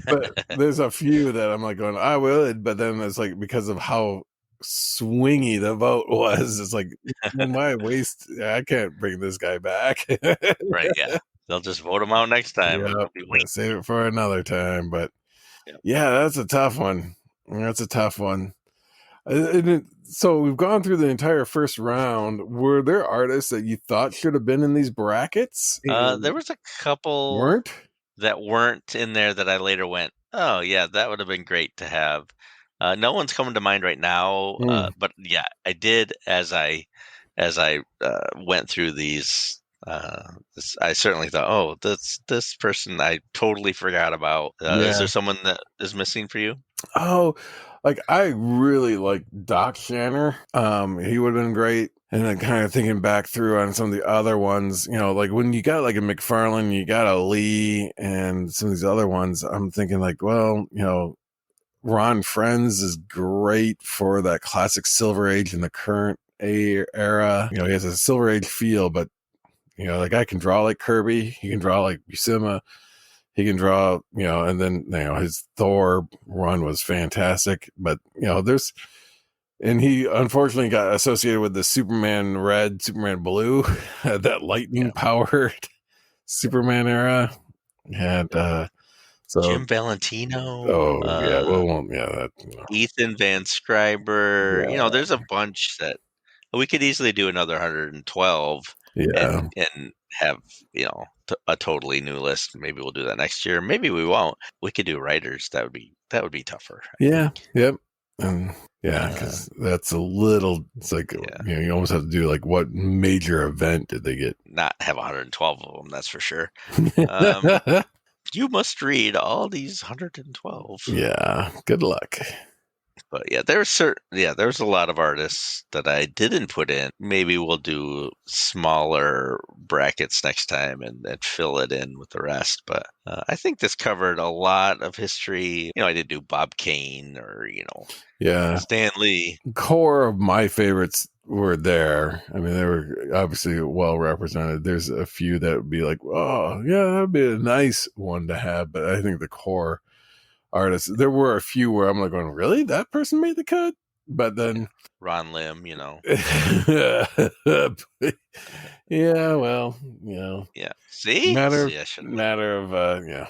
but there's a few that I'm like going, I would, but then it's like because of how swingy the vote was, it's like why waste? I can't bring this guy back. Right? Yeah, they'll just vote him out next time. Save it for another time. But yeah, that's a tough one. So we've gone through the entire first round. Were there artists that you thought should have been in these brackets? There was a couple that weren't in there that I later went, oh yeah, that would have been great to have. No one's coming to mind right now, but yeah, I did as I went through these. I certainly thought, oh, this person I totally forgot about. Is there someone that is missing for you? Oh, like I really like Doc Shanner. He would have been great. And then kind of thinking back through on some of the other ones, like when you got like a McFarlane, you got a Lee, and some of these other ones, I'm thinking like, well, Ron Frenz is great for that classic Silver Age in the current era. He has a Silver Age feel, but the guy can draw like Kirby. He can draw like Buscema. He can draw, and then, his Thor run was fantastic. But, and he unfortunately got associated with the Superman Red, Superman Blue, that lightning powered Superman era. And so Jim Valentino. Ethan Van Scriber. Yeah. There's a bunch that we could easily do another 112 and have, a totally new list. Maybe we'll do that next year. Maybe we won't. We could do writers. That would be tougher. I think. Yep. Because that's a little, it's like, you almost have to do like what major event did they get? Not have 112 of them, that's for sure. You must read all these 112. Yeah, good luck. But yeah, there's a lot of artists that I didn't put in. Maybe we'll do smaller brackets next time and fill it in with the rest. But I think this covered a lot of history. I did do Bob Kane or Stan Lee. Core of my favorites were there. I mean, they were obviously well represented. There's a few that would be like, oh yeah, that'd be a nice one to have. But I think the core artists, there were a few where I'm like going, really? That person made the cut? but then Ron Lim, yeah, well, Yeah. See? matter See, I should. of yeah.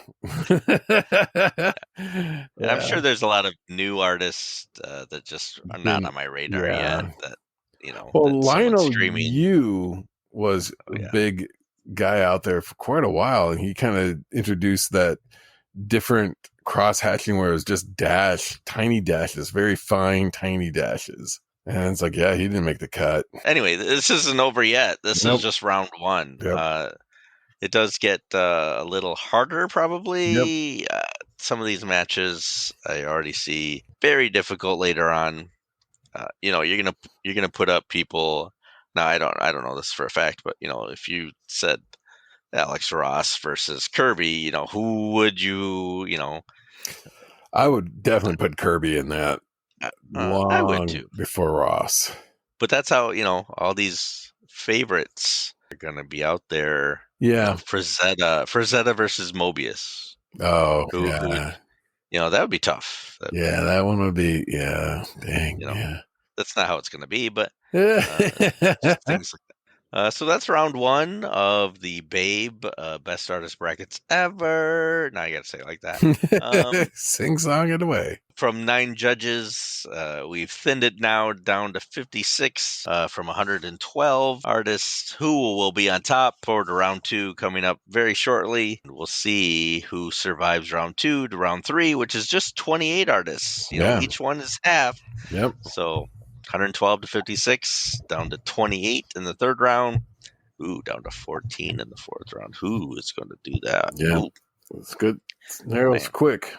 And I'm sure Yeah, there's a lot of new artists that just are not been on my radar yet. yeah. That that Well, someone's Lionel streaming. Yu was Oh a yeah. big guy out there for quite a while, and he kind of introduced that different cross hatching where it was just tiny dashes, very fine, tiny dashes. And it's like, yeah, he didn't make the cut. Anyway, this isn't over yet. This is Nope. just round one. Yep. It does get a little harder, Yep. probably. Some of these matches I already see very difficult later on. You're gonna put up people. Now I don't know this for a fact, but if you said Alex Ross versus Kirby, who would you I would definitely put Kirby in that I would long too. before Ross. But that's how all these favorites are gonna be out there. Yeah. Frazetta versus Mobius. Oh, Who would yeah. that would be tough. Yeah, that one would be, yeah. Dang, That's not how it's gonna be, but yeah. just things like that. So that's round one of the B.A.B.E. Best Artist Brackets ever. Now I gotta say it like that. Sing song it away. From 9 judges, we've thinned it now down to 56 from 112 artists. Who will be on top? Forward to round 2 coming up very shortly. We'll see who survives round 2 to round 3, which is just 28 artists. Each one is half. Yep. So 112 to 56, down to 28 in the third round. Ooh, down to 14 in the fourth round. Who is going to do that? Yeah. Ooh. It's good. It narrows quick.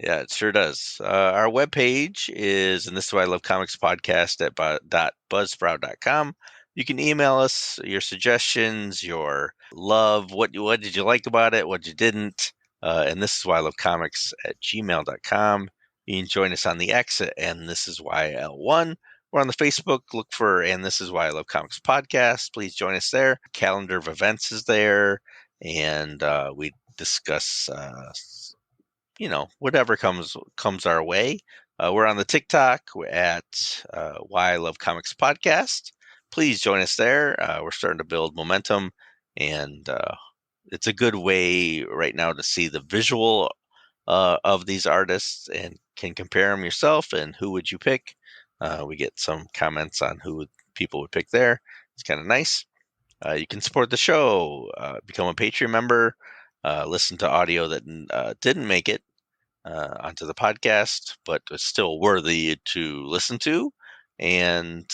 Yeah, it sure does. Our webpage is, and this is why I love comics podcast at .buzzsprout.com. You can email us your suggestions, your love, what did you like about it, what you didn't, and this is why I love comics at gmail.com. You can join us on the X at and this is why L1. We're on the Facebook. Look for and this is why I love comics podcast. Please join us there. Calendar of events is there, and we discuss whatever comes our way. We're on the TikTok. We're at Why I Love Comics Podcast. Please join us there. We're starting to build momentum, and it's a good way right now to see the visual of these artists and can compare them yourself and who would you pick. We get some comments on who people would pick there. It's kind of nice. You can support the show, become a Patreon member, listen to audio that didn't make it onto the podcast, but it's still worthy to listen to. And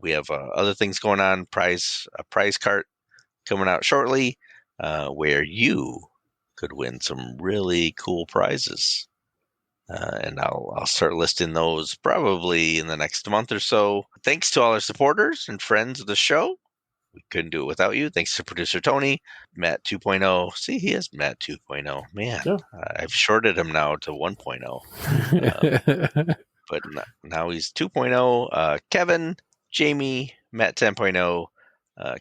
we have other things going on. A prize cart coming out shortly, where you could win some really cool prizes. And I'll start listing those probably in the next month or so. Thanks to all our supporters and friends of the show. We couldn't do it without you. Thanks to producer Tony, Matt 2.0. See, he is Matt 2.0. Man, Yeah. I've shorted him now to 1.0. But now he's 2.0. Kevin, Jamie, Matt 10.0,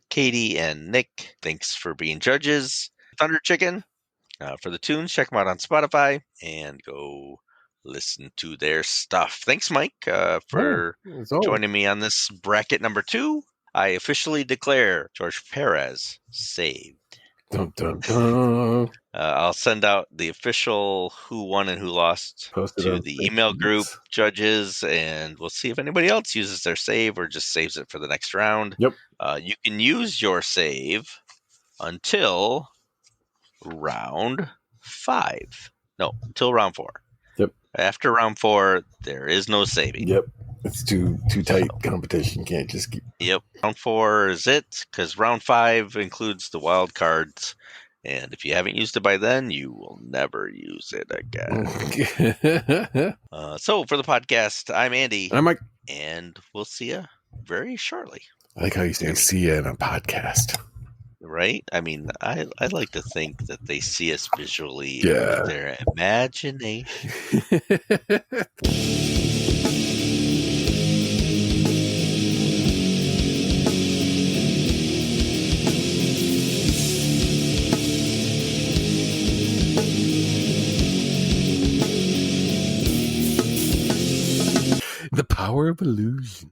Katie, and Nick. Thanks for being judges. Thunder Chicken, for the tunes, check them out on Spotify and go listen to their stuff. Thanks, Mike, for joining me on this bracket number 2. I officially declare George Perez saved. Dun, dun, dun. I'll send out the official who won and who lost to the email group judges, and we'll see if anybody else uses their save or just saves it for the next round. Yep. You can use your save until round 5. No, until round 4. Yep. After round 4, there is no saving. Yep. It's too tight competition. Can't just keep. Yep. Round 4 is it, because round 5 includes the wild cards. And if you haven't used it by then, you will never use it again. So for the podcast, I'm Andy. I'm Mike. And we'll see you very shortly. I like how you say see you in a podcast. Right? I mean, I like to think that they see us visually Yeah. with their imagination. The power Power of illusion.